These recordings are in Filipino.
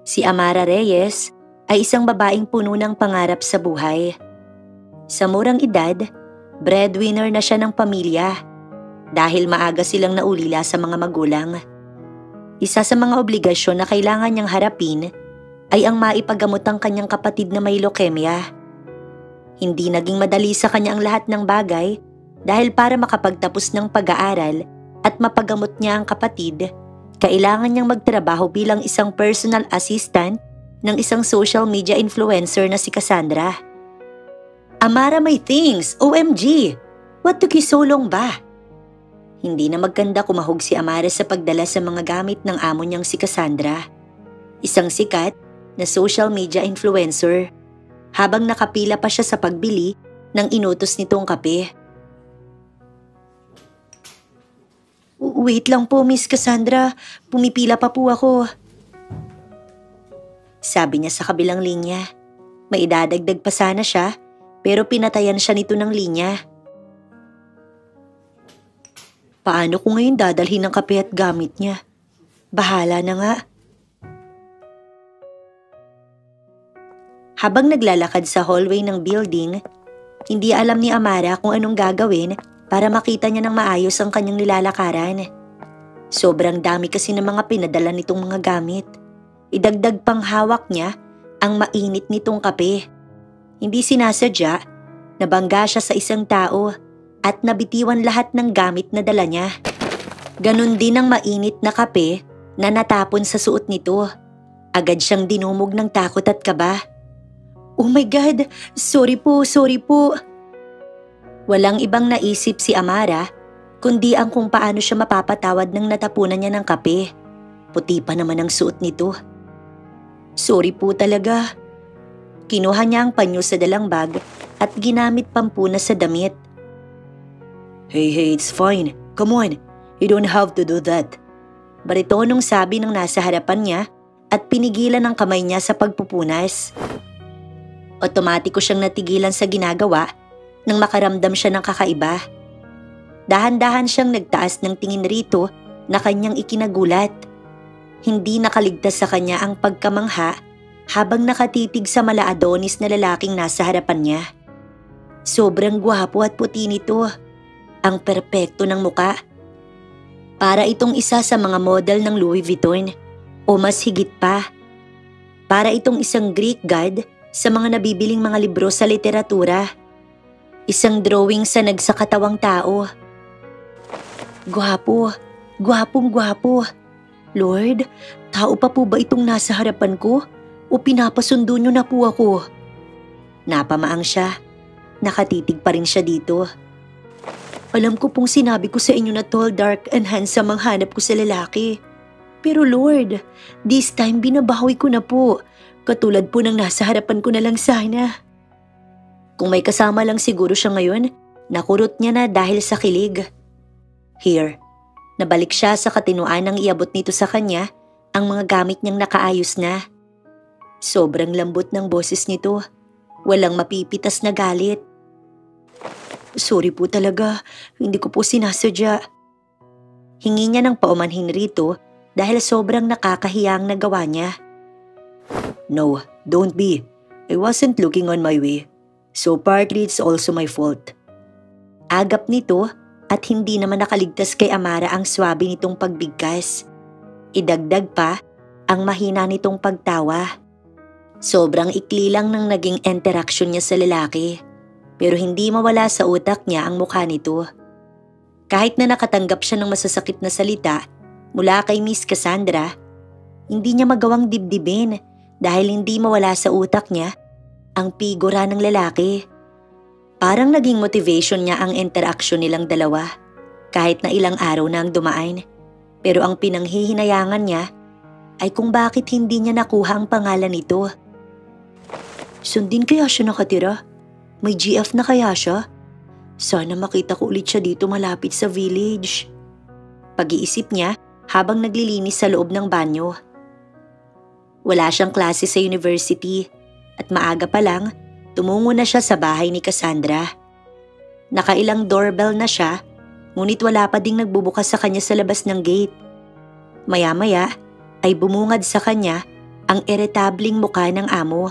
Si Amara Reyes ay isang babaeng puno ng pangarap sa buhay. Sa murang edad, breadwinner na siya ng pamilya dahil maaga silang naulila sa mga magulang. Isa sa mga obligasyon na kailangan niyang harapin ay ang maipagamot ang kanyang kapatid na may leukemia. Hindi naging madali sa kanya ang lahat ng bagay dahil para makapagtapos ng pag-aaral at mapagamot niya ang kapatid, kailangan niyang magtrabaho bilang isang personal assistant ng isang social media influencer na si Cassandra. Amara, my things! OMG! What took you so long ba? Hindi na magkanda kumahog si Amara sa pagdala sa mga gamit ng amo niyang si Cassandra. Isang sikat na social media influencer, habang nakapila pa siya sa pagbili ng inutos nitong kape. Wait lang po, Miss Cassandra. Pumipila pa po ako. Sabi niya sa kabilang linya. May idadagdag pa sana siya, pero pinatayan siya nito ng linya. Paano ko ngayon dadalhin ng kape at gamit niya? Bahala na nga. Habang naglalakad sa hallway ng building, hindi alam ni Amara kung anong gagawin para makita niya ng maayos ang kanyang nilalakaran. Sobrang dami kasi ng mga pinadala nitong mga gamit. Idagdag pang hawak niya ang mainit nitong kape. Hindi sinasadya, nabangga siya sa isang tao at nabitiwan lahat ng gamit na dala niya. Ganon din ang mainit na kape na natapon sa suot nito. Agad siyang dinumog ng takot at kaba. Oh my God! Sorry po! Walang ibang naisip si Amara kundi ang kung paano siya mapapatawad ng natapunan niya ng kape. Puti pa naman ang suot nito. Sorry po talaga. Kinuha niya ang panyo sa dalang bag at ginamit pampuna sa damit. Hey, it's fine. Come on. You don't have to do that. Baritonong sabi ng nasa harapan niya at pinigilan ang kamay niya sa pagpupunas. Otomatiko siyang natigilan sa ginagawa nang makaramdam siya ng kakaiba. Dahan-dahan siyang nagtaas ng tingin rito na kanyang ikinagulat. Hindi nakaligtas sa kanya ang pagkamangha habang nakatitig sa mala-Adonis na lalaking nasa harapan niya. Sobrang gwapo at puti nito. Ang perpekto ng muka. Para itong isa sa mga model ng Louis Vuitton o mas higit pa. Para itong isang Greek god sa mga nabibiling mga libro sa literatura. Isang drawing sa nagsakatawang tao. Gwapo, gwapong-gwapo. Lord, tao pa po ba itong nasa harapan ko o pinapasundo niyo na po ako? Napamaang siya. Nakatitig pa rin siya dito. Alam ko pong sinabi ko sa inyo na tall, dark and handsome ang hanap ko sa lalaki. Pero Lord, this time binabawi ko na po. Katulad po ng nasa harapan ko na lang sana. Kung may kasama lang siguro siya ngayon, nakurot niya na dahil sa kilig. Here, nabalik siya sa katinuan nang iabot nito sa kanya ang mga gamit niyang nakaayos na. Sobrang lambot ng boses nito. Walang mapipitas na galit. Sorry po talaga, hindi ko po sinasadya. Hingi niya ng paumanhin rito dahil sobrang nakakahiyang nagawa niya. No, don't be. I wasn't looking on my way. So partly it's also my fault. Agap nito at hindi naman nakaligtas kay Amara ang swabe nitong pagbigkas. Idagdag pa ang mahina nitong pagtawa. Sobrang ikli lang ng naging interaksyon niya sa lalaki. Pero hindi mawala sa utak niya ang mukha nito. Kahit na nakatanggap siya ng masasakit na salita mula kay Miss Cassandra, hindi niya magawang dibdibin dahil hindi mawala sa utak niya ang figura ng lalaki. Parang naging motivation niya ang interaksyon nilang dalawa kahit na ilang araw na ang dumaan. Pero ang pinanghihinayangan niya ay kung bakit hindi niya nakuha ang pangalan nito. Saan din kaya siya nakatira? May GF na kaya siya? Sana makita ko ulit siya dito malapit sa village. Pag-iisip niya habang naglilinis sa loob ng banyo. Wala siyang klase sa university at maaga pa lang, tumungo na siya sa bahay ni Cassandra. Nakailang doorbell na siya, ngunit wala pa ding nagbubukas sa kanya sa labas ng gate. Maya-maya ay bumungad sa kanya ang iretabling mukha ng amo.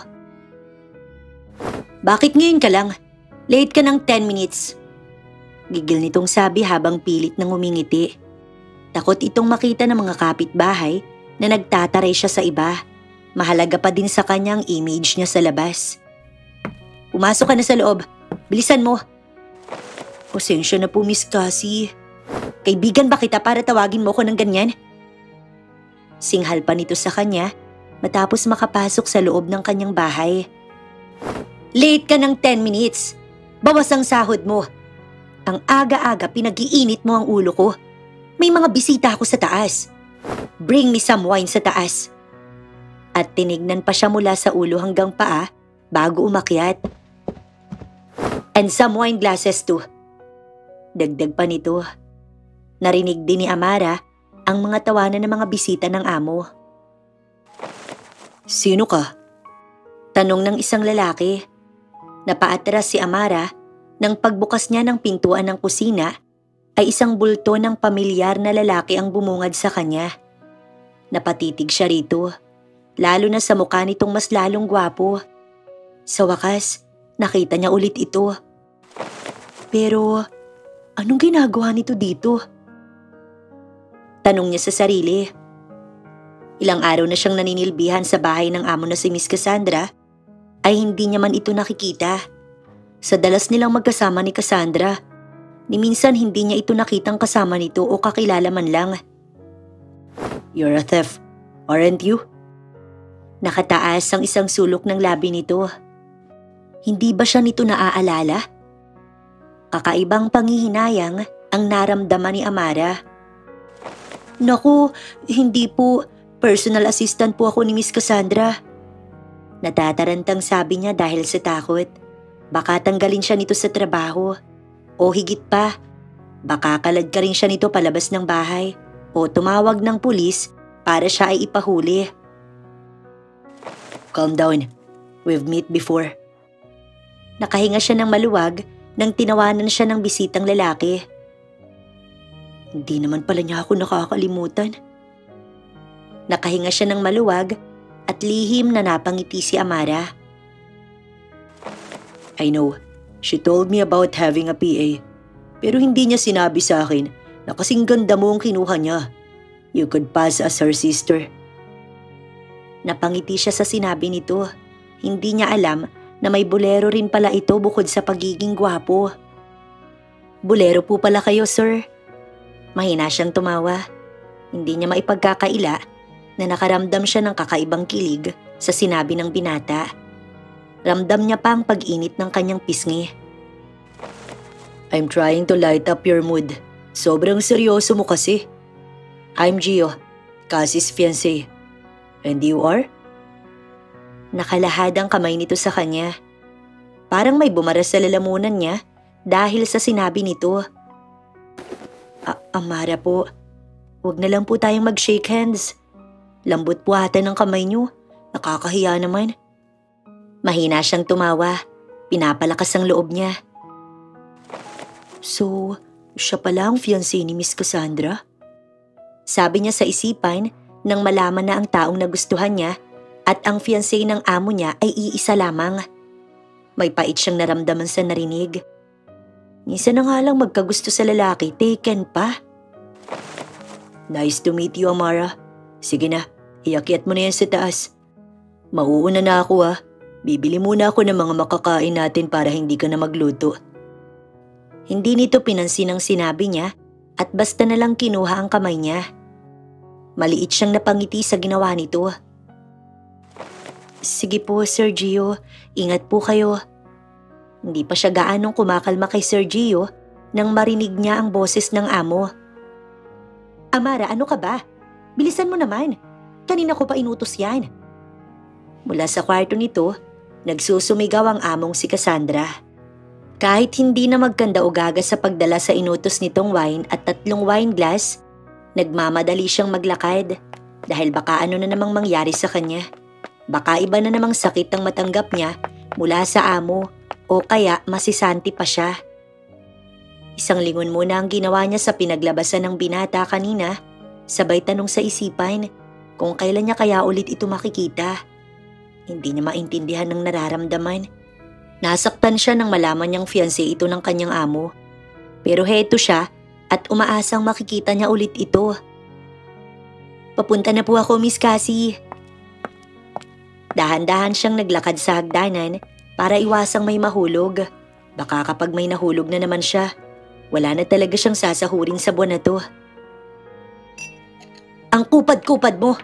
Bakit ngayon ka lang? Late ka ng 10 minutes. Gigil nitong sabi habang pilit nang umingiti. Takot itong makita ng mga kapitbahay na nagtataray siya sa iba. Mahalaga pa din sa kanyang image niya sa labas. Pumasok ka na sa loob. Bilisan mo. Pasensya na po, Miss Cassie. Kaibigan ba kita para tawagin mo ko ng ganyan? Singhal pa nito sa kanya matapos makapasok sa loob ng kanyang bahay. Late ka ng 10 minutes. Bawas ang sahod mo. Ang aga-aga pinag-iinit mo ang ulo ko. May mga bisita ako sa taas. Bring me some wine sa taas. At tinignan pa siya mula sa ulo hanggang paa bago umakyat. And some wine glasses too. Dagdag pa nito. Narinig din ni Amara ang mga tawanan ng mga bisita ng amo. Sino ka? Tanong ng isang lalaki. Napaatras si Amara nang pagbukas niya ng pintuan ng kusina ay isang bulto ng pamilyar na lalaki ang bumungad sa kanya. Napatitig siya rito, lalo na sa mukha nitong mas lalong gwapo. Sa wakas, nakita niya ulit ito. Pero, anong ginagawa nito dito? Tanong niya sa sarili. Ilang araw na siyang naninilbihan sa bahay ng amo na si Miss Cassandra, ay hindi niya man ito nakikita. Sa dalas nilang magkasama ni Cassandra, ni minsan hindi niya ito nakitang kasama nito o kakilala man lang. You're a thief, aren't you? Nakataas ang isang sulok ng labi nito. Hindi ba siya nito naaalala? Kakaibang pangihinayang ang naramdaman ni Amara. Naku, hindi po. Personal assistant po ako ni Miss Cassandra. Natatarantang sabi niya dahil sa takot. Baka tanggalin siya nito sa trabaho. O higit pa, baka kalad rin siya nito palabas ng bahay o tumawag ng pulis para siya ay ipahuli. Calm down. We've met before. Nakahinga siya ng maluwag nang tinawanan siya ng bisitang lalaki. Hindi naman pala niya ako nakakalimutan. Nakahinga siya ng maluwag at lihim na napangiti si Amara. I know, she told me about having a PA. Pero hindi niya sinabi sa akin na kasing ganda mo ang kinuha niya. You could pass as her sister. Napangiti siya sa sinabi nito. Hindi niya alam na may bolero rin pala ito bukod sa pagiging gwapo. Bolero po pala kayo, sir. Mahina siyang tumawa. Hindi niya maipagkakaila na nakaramdam siya ng kakaibang kilig sa sinabi ng binata. Ramdam niya pa ang pag-init ng kanyang pisngi. I'm trying to light up your mood. Sobrang seryoso mo kasi. I'm Gio, Cassie's fiancé. And you are? Nakalahad ang kamay nito sa kanya. Parang may bumaras sa lalamunan niya dahil sa sinabi nito. Amara po, huwag na lang po tayong mag-shake hands. Lambot po ata ng kamay niyo. Nakakahiya naman. Mahina siyang tumawa. Pinapalakas ang loob niya. So, siya pala ang fiancé ni Miss Cassandra? Sabi niya sa isipan nang malaman na ang taong nagustuhan niya at ang fiancé ng amo niya ay iisa lamang. May pait siyang naramdaman sa narinig. Minsan na nga lang magkagusto sa lalaki, taken pa. Nice to meet you, Amara. Sige na, iakyat mo na yan sa taas. Mauuna na ako ah. Bibili muna ako ng mga makakain natin para hindi ka na magluto. Hindi nito pinansin ang sinabi niya at basta na lang kinuha ang kamay niya. Maliit siyang napangiti sa ginawa nito. Sige po, Sir Gio. Ingat po kayo. Hindi pa siya gaanong kumakalma kay Sir Gio nang marinig niya ang boses ng amo. Amara, ano ka ba? Bilisan mo naman. Kanina ko pa inutos yan. Mula sa kwarto nito, nagsusumigaw ang among si Cassandra. Kahit hindi na magkanda o gaga sa pagdala sa inutos nitong wine at 3 wine glass, nagmamadali siyang maglakad dahil baka ano na namang mangyari sa kanya. Baka iba na namang sakit ang matanggap niya mula sa amo o kaya masisanti pa siya. Isang lingon muna ang ginawa niya sa pinaglabasan ng binata kanina, sabay tanong sa isipan kung kailan niya kaya ulit ito makikita. Hindi niya maintindihan ng nararamdaman. Nasaktan siya nang malaman niyang fiancé ito ng kanyang amo. Pero heto siya at umaasang makikita niya ulit ito. Papunta na po ako, Miss Cassie. Dahan-dahan siyang naglakad sa hagdanan para iwasang may mahulog. Baka kapag may nahulog na naman siya, wala na talaga siyang sasahurin sa buwan na to. Ang kupad-kupad mo!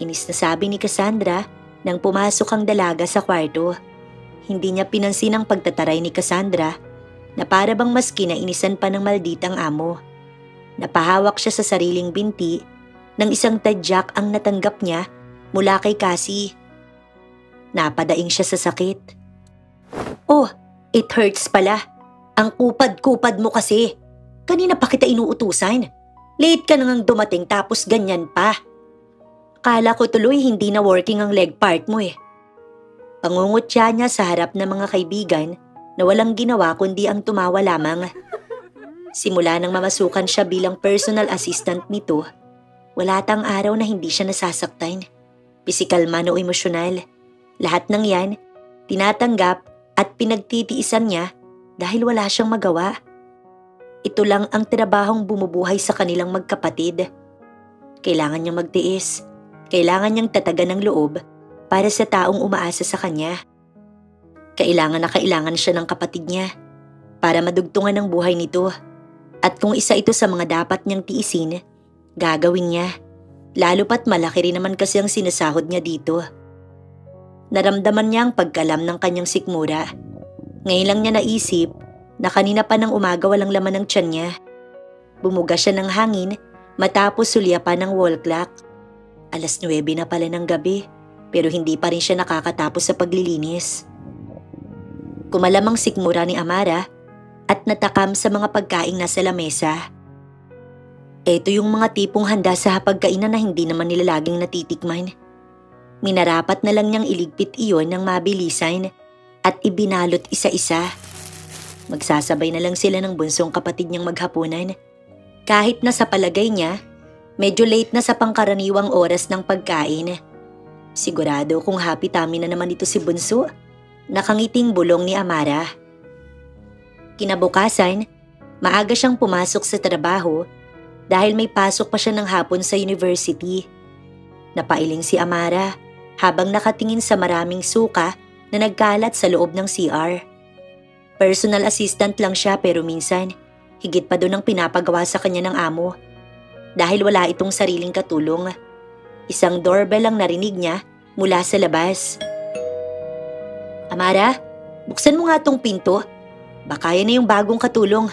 Inis na sabi ni Cassandra nang pumasok ang dalaga sa kwarto. Hindi niya pinansin ang pagtataray ni Cassandra na para bang mas kinainisan pa ng malditang amo. Napahawak siya sa sariling binti nang isang tadyak ang natanggap niya mula kay Cassie. Napadaing siya sa sakit. Oh, it hurts pala. Ang kupad-kupad mo kasi. Kanina pa kita inuutusan. Late ka nang dumating tapos ganyan pa. Kala ko tuloy hindi na working ang leg part mo eh. Pangungutya niya sa harap ng mga kaibigan na walang ginawa kundi ang tumawa lamang. Simula nang mamasukan siya bilang personal assistant nito, wala tang araw na hindi siya nasasaktan. Pisikal man o emosyonal, lahat ng yan, tinatanggap at pinagtitiisan niya dahil wala siyang magawa. Ito lang ang trabahong bumubuhay sa kanilang magkapatid. Kailangan niyang magtiis, kailangan niyang tatagan ng loob para sa taong umaasa sa kanya. Kailangan na kailangan siya ng kapatid niya para madugtungan ang buhay nito. At kung isa ito sa mga dapat niyang tiisin, gagawin niya. Lalo pat malaki rin naman kasi ang sinasahod niya dito. Naramdaman niya ang pagkalam ng kanyang sikmura. Ngayon lang niya naisip na kanina pa ng umaga walang laman ng tiyan niya. Bumuga siya ng hangin matapos sulyapan ng wall clock. 9:00 na pala ng gabi pero hindi pa rin siya nakakatapos sa paglilinis. Kumalamang sikmura ni Amara at natakam sa mga pagkaing nasa lamesa. Ito yung mga tipong handa sa hapagkainan na hindi naman nila laging natitikman. Minarapat na lang niyang iligpit iyon ng mabilisan at ibinalot isa-isa. Magsasabay na lang sila ng bunsong kapatid niyang maghapunan. Kahit na sa palagay niya, medyo late na sa pangkaraniwang oras ng pagkain. Sigurado kung happy tummy na naman ito si Bunso. Nakangiting bulong ni Amara. Kinabukasan, maaga siyang pumasok sa trabaho dahil may pasok pa siya ng hapon sa university. Napailing si Amara habang nakatingin sa maraming suka na nagkalat sa loob ng CR. Personal assistant lang siya pero minsan, higit pa doon ang pinapagawa sa kanya ng amo. Dahil wala itong sariling katulong. Isang doorbell ang narinig niya mula sa labas. Amara, buksan mo nga tong pinto. Baka yan na yung bagong katulong.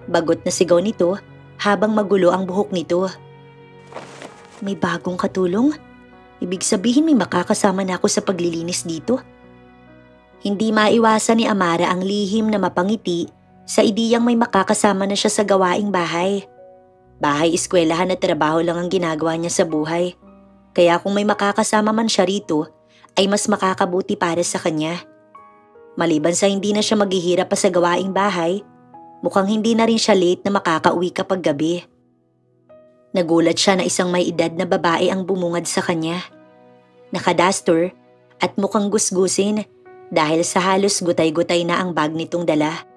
Bagot na sigaw nito habang magulo ang buhok nito. May bagong katulong? Ibig sabihin may makakasama na ako sa paglilinis dito? Hindi maiwasan ni Amara ang lihim na mapangiti sa ideyang may makakasama na siya sa gawaing bahay. Bahay-eskwelahan at trabaho lang ang ginagawa niya sa buhay. Kaya kung may makakasama man siya rito, ay mas makakabuti para sa kanya. Maliban sa hindi na siya maghihirap pa sa gawaing bahay, mukhang hindi na rin siya late na makakauwi kapag gabi. Nagulat siya na isang may edad na babae ang bumungad sa kanya. Nakadaster at mukhang gusgusin dahil sa halos gutay-gutay na ang bag nitong dala.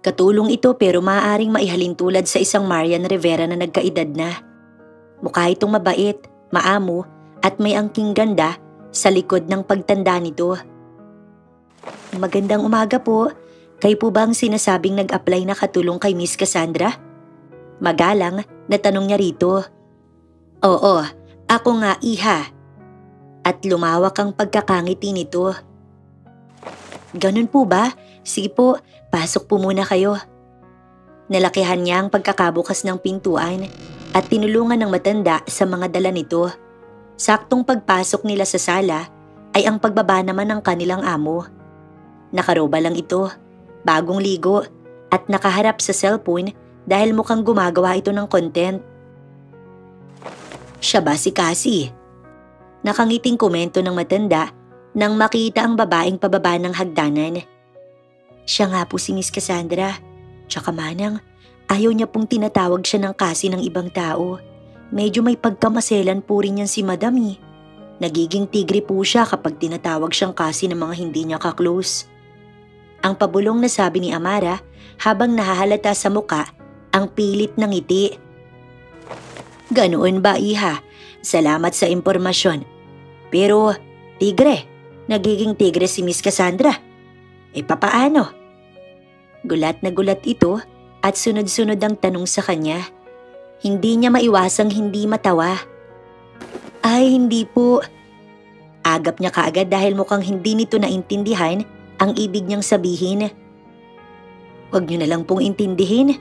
Katulong ito pero maaaring maihalin tulad sa isang Marian Rivera na nagkaedad na. Mukha itong mabait, maamo at may angking ganda sa likod ng pagtanda nito. Magandang umaga po. Kayo po ba ang sinasabing nag-apply na katulong kay Miss Cassandra? Magalang na tanong niya rito. Oo, ako nga iha. At lumawak ang pagkakangiti nito. Ganun po ba? Sige po, pasok po muna kayo. Nalakihan niya ang pagkakabukas ng pintuan at tinulungan ng matanda sa mga dala nito. Saktong pagpasok nila sa sala ay ang pagbaba naman ng kanilang amo. Nakaroba lang ito, bagong ligo at nakaharap sa cellphone dahil mukhang gumagawa ito ng content. Siya ba si Cassie? Nakangiting komento ng matanda nang makita ang babaeng pababa ng hagdanan. Siya nga po si Miss Cassandra. Tsaka manang, ayaw niya pong tinatawag siya ng Cassie ng ibang tao. Medyo may pagkamaselan po rin yan si Madam eh. Nagiging tigre po siya kapag tinatawag siyang kasi ng mga hindi niya ka-close. Ang pabulong na sabi ni Amara habang nahahalata sa muka ang pilit ng ngiti. Ganoon ba, iha? Salamat sa impormasyon. Pero, tigre, nagiging tigre si Miss Cassandra. Papaano? Gulat na gulat ito at sunod-sunod ang tanong sa kanya. Hindi niya maiwasang hindi matawa. Ay, hindi po. Agap niya kaagad dahil mukhang hindi nito naintindihan ang ibig niyang sabihin. Huwag niyo na lang pong intindihin.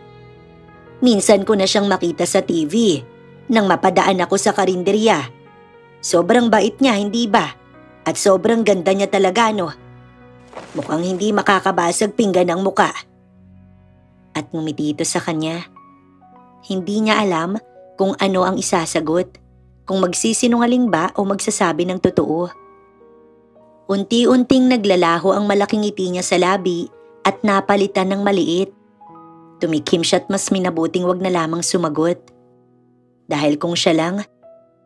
Minsan ko na siyang makita sa TV nang mapadaan ako sa karinderya. Sobrang bait niya, hindi ba? At sobrang ganda niya talaga, no? Mukhang hindi makakabasag pinggan ang muka. At ngumiti ito sa kanya. Hindi niya alam kung ano ang isasagot, kung magsisinungaling ba o magsasabi ng totoo. Unti-unting naglalaho ang malaking ngiti niya sa labi at napalitan ng maliit. Tumikim siya at mas minabuting wag na lamang sumagot. Dahil kung siya lang,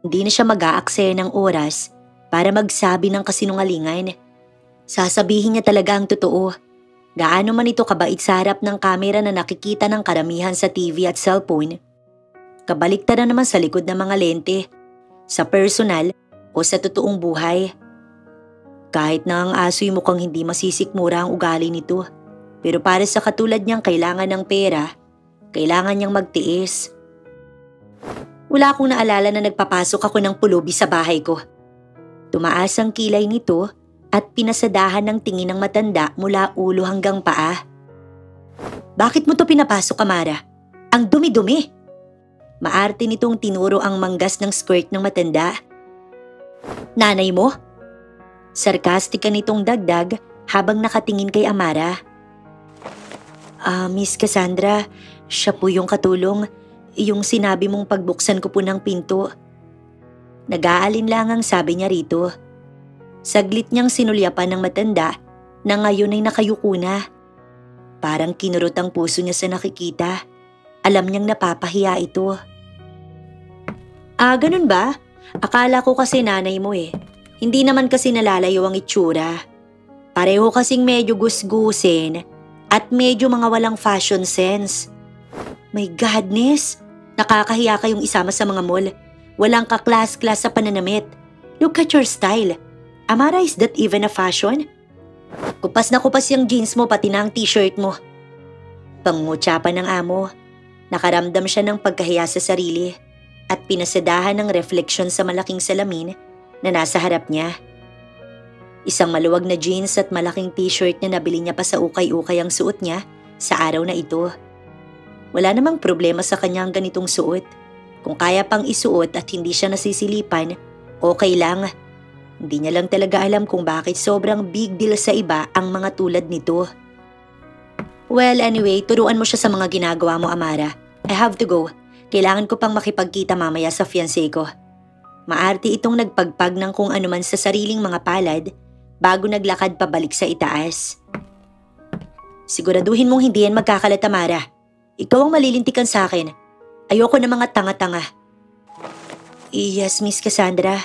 hindi na siya mag-aaksaya ng oras para magsabi ng kasinungalingan. Sasabihin niya talaga ang totoo. Gaano man ito kabait sa harap ng kamera na nakikita ng karamihan sa TV at cellphone. Kabaliktaran naman sa likod ng mga lente, sa personal o sa totoong buhay. Kahit na ang aso'y mukhang hindi masisikmura ang ugali nito. Pero para sa katulad niyang kailangan ng pera, kailangan niyang magtiis. Wala akong naalala na nagpapasok ako ng pulubi sa bahay ko. Tumaas ang kilay nito at pinasadahan ng tingin ng matanda mula ulo hanggang paa. Bakit mo to pinapasok, Amara? Ang dumi-dumi. Maarte nitong tinuro ang manggas ng skirt ng matanda. Nanay mo? Sarkastika nitong dagdag habang nakatingin kay Amara. Miss Cassandra, siya po yung katulong. Yung sinabi mong pagbuksan ko po ng pinto. Nag-aalinlangang sabi niya rito. Saglit niyang sinulyapan ng matanda na ngayon ay nakayuko na. Parang kinurot ang puso niya sa nakikita. Alam niyang napapahiya ito. Ganun ba? Akala ko kasi nanay mo eh. Hindi naman kasi nalalayo ang itsura. Pareho kasing medyo gusgusin at medyo mga walang fashion sense. My godness! Nakakahiya kayong isama sa mga mall. Walang kaklas-klas sa pananamit. Look at your style. Amara, is that even a fashion? Kupas na kupas yung jeans mo pati na ang t-shirt mo. Pangungutya pa ng amo. Nakaramdam siya ng pagkahiya sa sarili at pinasadahan ng refleksyon sa malaking salamin na nasa harap niya. Isang maluwag na jeans at malaking t-shirt na nabili niya pa sa ukay-ukay ang suot niya sa araw na ito. Wala namang problema sa kanyang ganitong suot. Kung kaya pang isuot at hindi siya nasisilipan, okay lang. Hindi niya lang talaga alam kung bakit sobrang big deal sa iba ang mga tulad nito. Well, anyway, turuan mo siya sa mga ginagawa mo, Amara. I have to go. Kailangan ko pang makipagkita mamaya sa fiancé ko. Maarte itong nagpagpag ng kung anuman sa sariling mga palad bago naglakad pabalik sa itaas. Siguraduhin mong hindi yan magkakalat, Amara. Ikaw ang malilintikan sa akin. Ayoko na mga tanga-tanga. Yes, Miss Cassandra.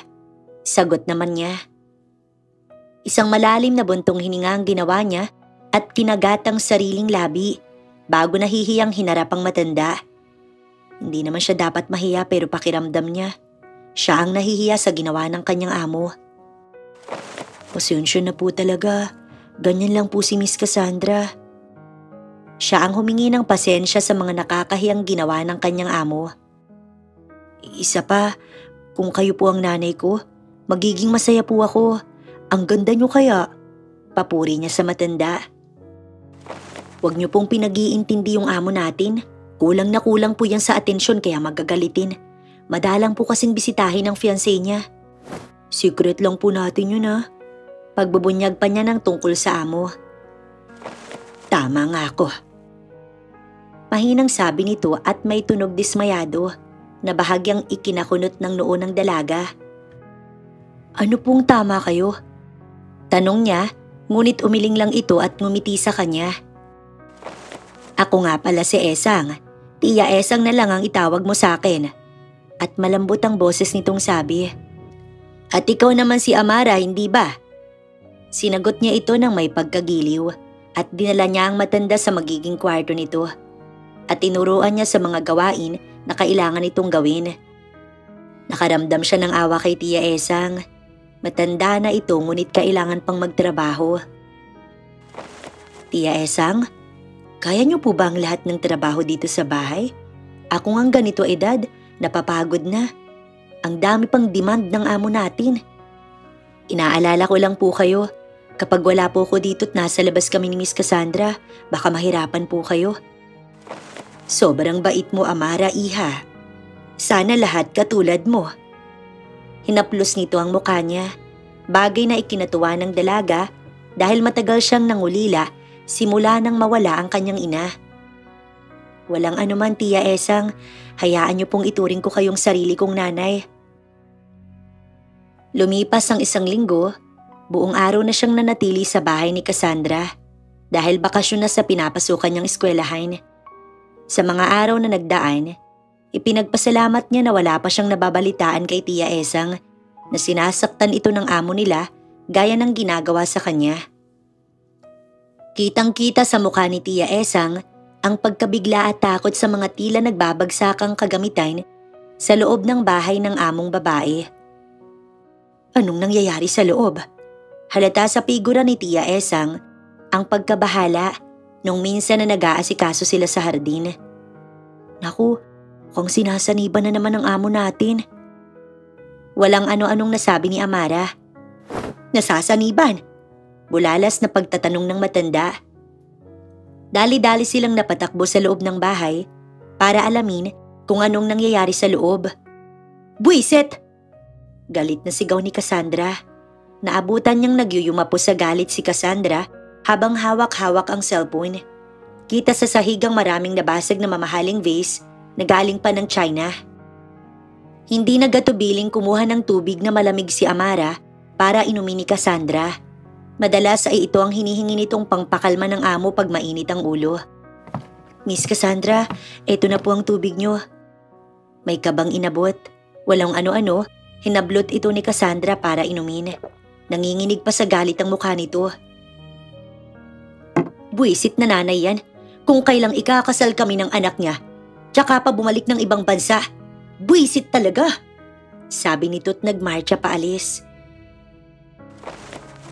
Sagot naman niya. Isang malalim na buntong hininga ang ginawa niya at kinagat ang sariling labi bago nahihiyang hinarap ang matanda. Hindi naman siya dapat mahiya pero pakiramdam niya. Siya ang nahihiya sa ginawa ng kanyang amo. Pasensya na po talaga. Ganyan lang po si Miss Cassandra. Siya ang humingi ng pasensya sa mga nakakahiyang ginawa ng kanyang amo. Isa pa, kung kayo po ang nanay ko, magiging masaya po ako. Ang ganda niyo kaya. Papuri niya sa matanda. Huwag niyo pong pinag-iintindi yung amo natin. Kulang na kulang po yan sa atensyon kaya magagalitin. Madalang po kasing bisitahin ang fiancé niya. Secret lang po natin yun ha. Pagbubunyag pa niya ng tungkol sa amo. Tama nga ako. Mahinang sabi nito at may tunog dismayado na bahagyang ikinakunot ng noo ng dalaga. Ano pong tama kayo? Tanong niya, ngunit umiling lang ito at ngumiti sa kanya. Ako nga pala si Esang. Tiya Esang na lang ang itawag mo sa akin. at malambot ang boses nitong sabi, "At ikaw naman si Amara, hindi ba?" Sinagot niya ito ng may pagkagiliw at dinala niya ang matanda sa magiging kwarto nito at tinuruan niya sa mga gawain na kailangan itong gawin. Nakaramdam siya ng awa kay Tia Esang. Matanda na ito ngunit kailangan pang magtrabaho. "Tia Esang, kaya niyo po ba ang lahat ng trabaho dito sa bahay? Ako ngang ganito edad, napapagod na. Ang dami pang demand ng amo natin. Inaalala ko lang po kayo, kapag wala po ko dito't nasa labas kami ni Miss Cassandra, baka mahirapan po kayo." "Sobrang bait mo, Amara, iha. Sana lahat katulad mo." Hinaplos nito ang mukha niya, bagay na ikinatuwa ng dalaga dahil matagal siyang nangulila simula nang mawala ang kanyang ina. "Walang anuman, Tia Esang, hayaan niyo pong ituring ko kayong sarili kong nanay." Lumipas ang 1 linggo, buong araw na siyang nanatili sa bahay ni Cassandra dahil bakasyon na sa pinapasukan niyang eskwelahan. Sa mga araw na nagdaan, ipinagpasalamat niya na wala pa siyang nababalitaan kay Tia Esang na sinasaktan ito ng amo nila gaya ng ginagawa sa kanya. Kitang-kita sa mukha ni Tia Esang ang pagkabigla at takot sa mga tila nagbabagsakang kagamitan sa loob ng bahay ng among babae. Anong nangyayari sa loob? Halata sa figura ni Tia Esang ang pagkabahala nung minsan na nag-aasikaso sila sa hardin. Naku, mukhang sinasaniban na naman ang amo natin. Walang ano-anong nasabi ni Amara. "Nasasaniban?" Bulalas na pagtatanong ng matanda. Dali-dali silang napatakbo sa loob ng bahay para alamin kung anong nangyayari sa loob. "Buwisit!" Galit na sigaw ni Cassandra. Naabutan niyang nagyuyumapos sa galit si Cassandra habang hawak-hawak ang cellphone. Kita sa sahigang maraming nabasag na mamahaling vase na galing pa ng China. Hindi nagatubiling kumuha ng tubig na malamig si Amara para inumin ni Cassandra. Madalas ay ito ang hinihingi nitong pangpakalma ng amo pag mainit ang ulo. "Miss Cassandra, eto na po ang tubig niyo." May kabang inabot. Walang ano-ano, hinablot ito ni Cassandra para inumin. Nanginginig pa sa galit ang mukha nito. "Buwisit na nanay yan. Kung kailang ikakasal kami ng anak niya, tsaka pa bumalik ng ibang bansa. Buwisit talaga," sabi nito't nagmarcha paalis.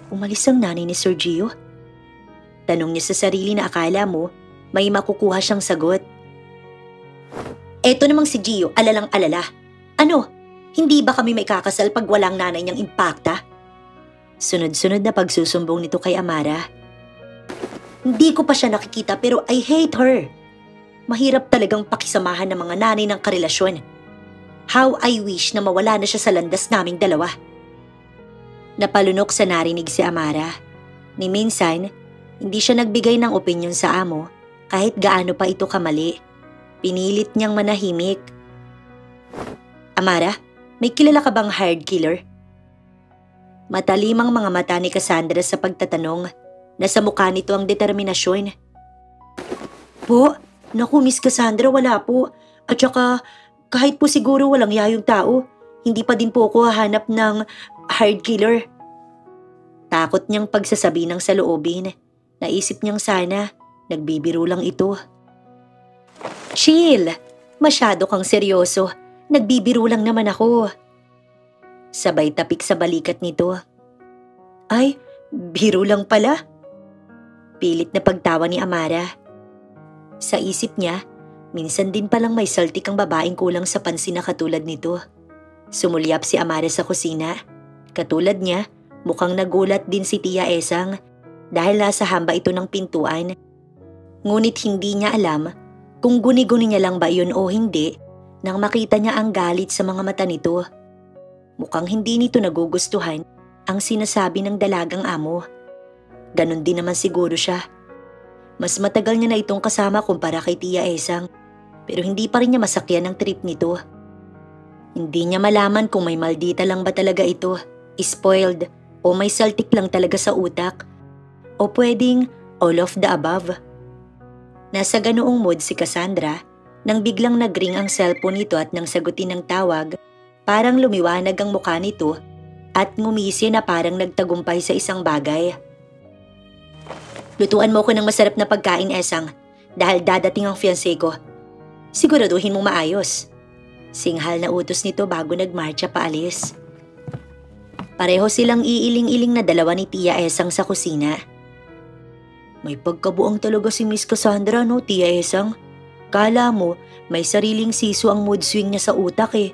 Umalis ang nanay ni Sir Gio? Tanong niya sa sarili na akala mo may makukuha siyang sagot. "Eto namang si Gio, alalang-alala. Ano, hindi ba kami may kakasal pag walang nanay niyang impakta?" Sunod-sunod na pagsusumbong nito kay Amara. "Hindi ko pa siya nakikita pero I hate her. Mahirap talagang pakisamahan ng mga nanay ng karelasyon. How I wish na mawala na siya sa landas naming dalawa." Napalunok sa narinig si Amara. Ni minsan, hindi siya nagbigay ng opinyon sa amo kahit gaano pa ito kamali. Pinilit niyang manahimik. "Amara, may kilala ka bang hired killer?" Matalimang mga mata ni Cassandra sa pagtatanong. Nasa mukha nito ang determinasyon. "Po, naku Miss Cassandra, wala po. At saka kahit po siguro walang yayong tao, hindi pa din po ako hahanap ng hired killer." Takot niyang pagsasabi ng saloobin. Naisip niyang sana, nagbibiro lang ito. "Chill! Masyado kang seryoso. Nagbibiro lang naman ako." Sabay tapik sa balikat nito. "Ay, biro lang pala." Pilit na pagtawa ni Amara. Sa isip niya, minsan din palang may saltik ang babaeng kulang sa pansin na katulad nito. Sumulyap si Amara sa kusina. Katulad niya, mukhang nagulat din si Tia Esang dahil nasa hamba ito ng pintuan. Ngunit hindi niya alam kung guni-guni niya lang ba yun o hindi nang makita niya ang galit sa mga mata nito. Mukhang hindi nito nagugustuhan ang sinasabi ng dalagang amo. Ganon din naman siguro siya. Mas matagal niya na itong kasama kumpara kay Tia Esang pero hindi pa rin niya masakyan ang trip nito. Hindi niya malaman kung may maldita lang ba talaga ito, spoiled, o may saltik lang talaga sa utak, o pwedeng all of the above. Nasa ganoong mood si Cassandra Nang biglang nagring ang cellphone nito at nang sagutin ng tawag, parang lumiwanag ang mukha nito at ngumisi na parang nagtagumpay sa isang bagay. Lutuan mo ko ng masarap na pagkain, Esang, dahil dadating ang fiancé ko. Siguraduhin mong maayos. Singhal na utos nito bago nagmarcha paalis. Pareho silang iiling-iling na dalawa ni Tia Esang sa kusina. May pagkabuang talaga si Miss Cassandra, no, Tia Esang? Kala mo, may sariling siso ang mood swing niya sa utak eh.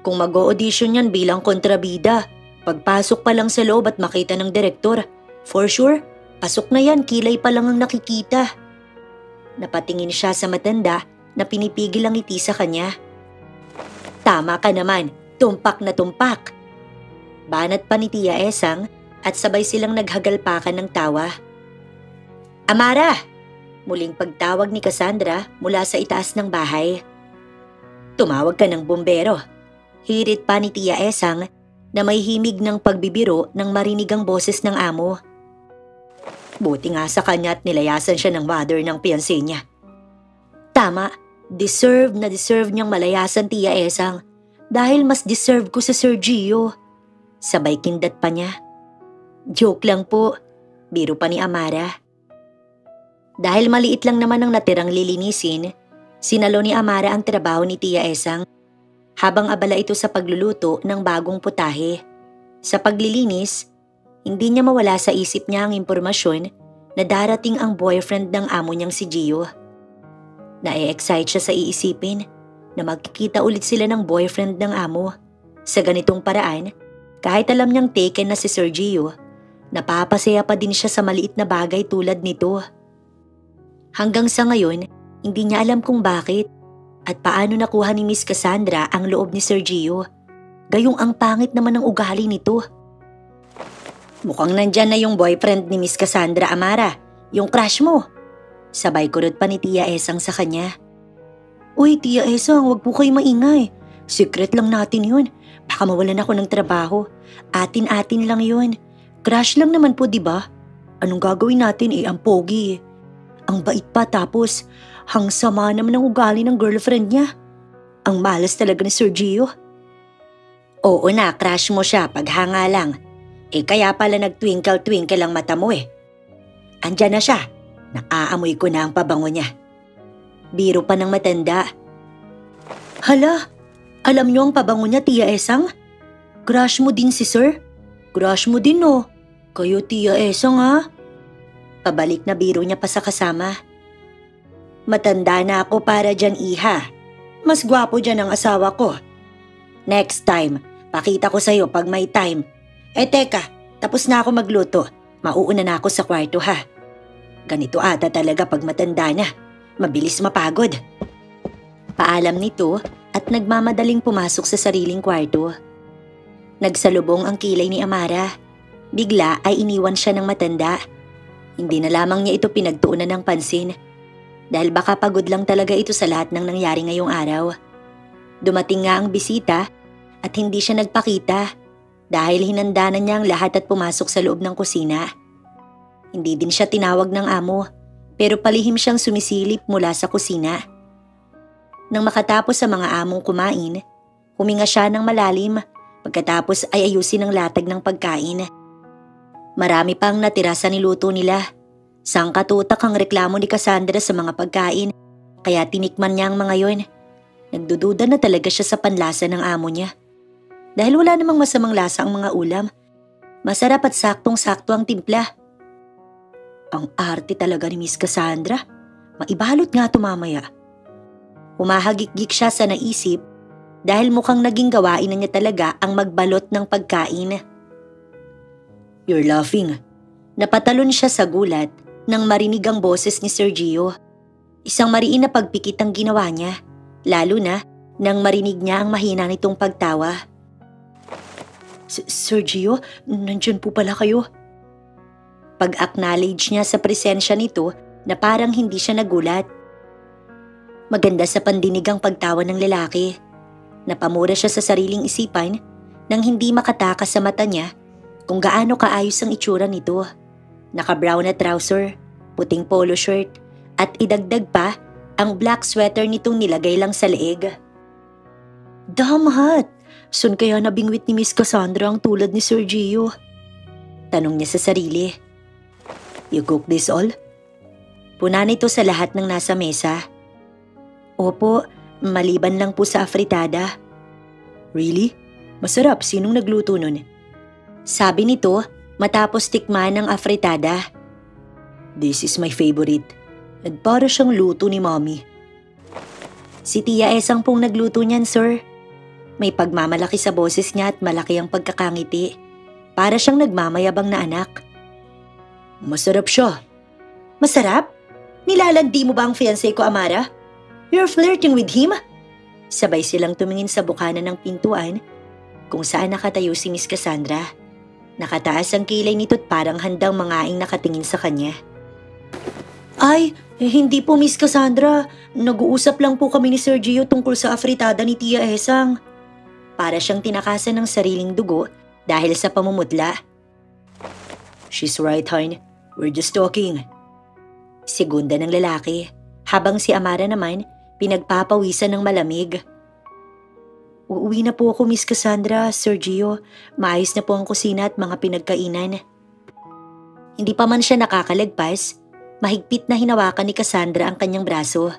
Kung mag-audition yan bilang kontrabida, pagpasok pa lang sa loob at makita ng direktor, for sure, pasok na yan, kilay pa lang ang nakikita. Napatingin siya sa matanda na pinipigil ang ngiti sa kanya. Tama ka naman, tumpak na tumpak. Banat pa ni Tia Esang at sabay silang naghagalpakan ng tawa. Amara! Muling pagtawag ni Cassandra mula sa itaas ng bahay. Tumawag ka ng bumbero. Hirit pa ni Tia Esang na may himig ng pagbibiro nang marinig ang boses ng amo. Buti nga sa kanya at nilayasan siya ng mother ng fiancé niya. Tama, deserve niyang malayasan, Tia Esang, dahil mas deserve ko sa Sir Gio. Sabay kindat pa niya. Joke lang po, biro pa ni Amara. Dahil maliit lang naman ang natirang lilinisin, sinalo ni Amara ang trabaho ni Tia Esang habang abala ito sa pagluluto ng bagong putahe. Sa paglilinis, hindi niya mawala sa isip niya ang impormasyon na darating ang boyfriend ng amo niyang si Gio. Na-excite siya sa iisipin na magkikita ulit sila ng boyfriend ng amo. Sa ganitong paraan, kahit alam niyang taken na si Sir Gio, napapasaya pa din siya sa maliit na bagay tulad nito. Hanggang sa ngayon, hindi niya alam kung bakit at paano nakuha ni Miss Cassandra ang loob ni Sir Gio. Gayong ang pangit naman ng ugali nito. Mukhang nandyan na yung boyfriend ni Miss Cassandra, Amara, yung crush mo. Sabay kurot pa ni Tia Esang sa kanya. Uy, Tia Esang, wag po kayo maingay. Secret lang natin yun. Baka mawalan ako ng trabaho. Atin-atin lang yun. Crush lang naman po, diba? Anong gagawin natin ang pogi. Ang bait pa tapos hang sama naman ng ugali ng girlfriend niya. Ang malas talaga ni Sir Gio. Oo na, crush mo siya paghanga lang. Kaya pala nag-twinkle-twinkle ang mata mo eh. Andyan na siya. Nakaamoy ko na ang pabango niya. Biro pa ng matanda. Hala, alam niyo ang pabango niya, Tia Esang? Crush mo din si Sir? Crush mo din oh. Kayo, Tia Esang ha? Pabalik na biro niya pa sa kasama. Matanda na ako para dyan, iha. Mas gwapo dyan ang asawa ko. Next time, pakita ko sa'yo pag may time. Teka, tapos na ako magluto. Mauuna na ako sa kwarto ha. Ganito ata talaga pag matanda na. Mabilis mapagod. Paalam nito at nagmamadaling pumasok sa sariling kwarto. Nagsalubong ang kilay ni Amara. Bigla ay iniwan siya ng matanda. Hindi na lamang niya ito pinagtuunan ng pansin dahil baka pagod lang talaga ito sa lahat ng nangyari ngayong araw. Dumating nga ang bisita at hindi siya nagpakita dahil hinanda na niya ang lahat at pumasok sa loob ng kusina. Hindi din siya tinawag ng amo pero palihim siyang sumisilip mula sa kusina. Nang makatapos sa mga among kumain, huminga siya ng malalim pagkatapos ay ayusin ang latag ng pagkain. Marami pang natira sa niluto nila. Sangkatutak ang reklamo ni Cassandra sa mga pagkain, kaya tinikman niya ang mga yon. Nagdududa na talaga siya sa panlasa ng amo niya. Dahil wala namang masamang lasa ang mga ulam. Masarap at saktong-sakto ang timpla. Ang arte talaga ni Miss Cassandra. Maibalot nga ito mamaya. Humahagik-gik siya sa naisip dahil mukhang naging gawain na niya talaga ang magbalot ng pagkain. You're laughing. Napatalon siya sa gulat nang marinig ang boses ni Sir Gio. Isang mariin na pagpikit ang ginawa niya, lalo na nang marinig niya ang mahina nitong pagtawa. Sir Gio, nandyan po pala kayo. Pag-acknowledge niya sa presensya nito na parang hindi siya nagulat. Maganda sa pandinig ang pagtawa ng lalaki. Napamura siya sa sariling isipan nang hindi makatakas sa mata niya kung gaano kaayos ang itsura nito. Naka-brown na trouser, puting polo shirt, at idagdag pa Ang black sweater nitong nilagay lang sa leeg. Damn hot! Sun kaya nabingwit ni Miss Cassandra ang tulad ni Sir Gio? Tanong niya sa sarili. You cook this all? Puna nito sa lahat ng nasa mesa. Opo, maliban lang po sa afritada. Really? Masarap, sinong nagluto nun? Sabi nito matapos tikman ng afritada. This is my favorite. At para siyang luto ni Mommy. Si Tia Esang pong nagluto niyan, sir. May pagmamalaki sa boses niya at malaki ang pagkakangiti. Para siyang nagmamayabang na anak. Masarap siya. Masarap? Nilalandi mo ba ang fiancé ko, Amara? You're flirting with him? Sabay silang tumingin sa bukana ng pintuan kung saan nakatayo si Miss Cassandra. Nakataas ang kilay nito't parang handang mangaing nakatingin sa kanya. Ay, hindi po Miss Cassandra. Nag-uusap lang po kami ni Sir Gio tungkol sa afritada ni Tia Esang. Para siyang tinakasan ng sariling dugo dahil sa pamumutla. She's right, hon. We're just talking. Segunda ng lalaki, habang si Amara naman pinagpapawisan ng malamig. Uuwi na po ako, Miss Cassandra, Sir Gio. Maayos na po ang kusina at mga pinagkainan. Hindi pa man siya nakakalagpas, mahigpit na hinawakan ni Cassandra ang kanyang braso.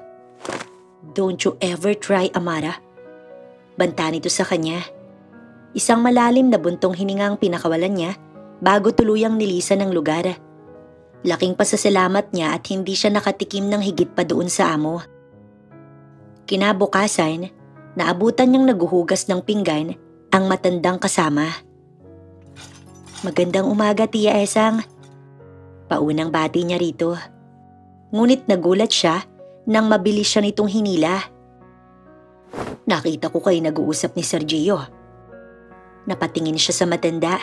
Don't you ever try, Amara. Banta nito sa kanya. Isang malalim na buntong hininga ang pinakawalan niya bago tuluyang nilisan ng lugar. Laking pasasalamat niya at hindi siya nakatikim ng higit pa doon sa amo. Kinabukasan, naabutan niyang naguhugas ng pinggan ang matandang kasama. Magandang umaga, Tia Esang. Paunang bati niya rito. Ngunit nagulat siya nang mabilis siya nitong hinila. Nakita ko kayo nag-uusap ni Sir Gio. Napatingin siya sa matanda.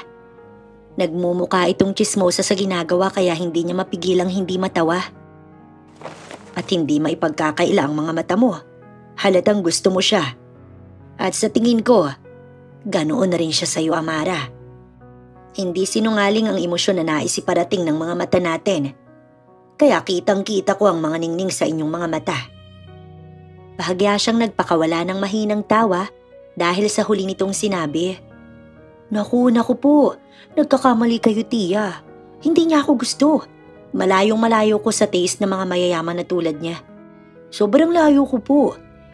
Nagmumuka itong tsismosa sa ginagawa kaya hindi niya mapigilang hindi matawa. At hindi maipagkakaila ang mga mata mo. Halatang gusto mo siya. At sa tingin ko, ganoon na rin siya sa iyo, Amara. Hindi sinungaling ang emosyon na nais iparating ng mga mata natin. Kaya kitang-kita ko ang mga ningning sa inyong mga mata. Bahagya siyang nagpakawala ng mahinang tawa dahil sa huli nitong sinabi. Naku po, nagkakamali kayo, Tia. Hindi niya ako gusto. Malayong-malayo ko sa taste ng mga mayayaman na tulad niya. Sobrang layo ko po.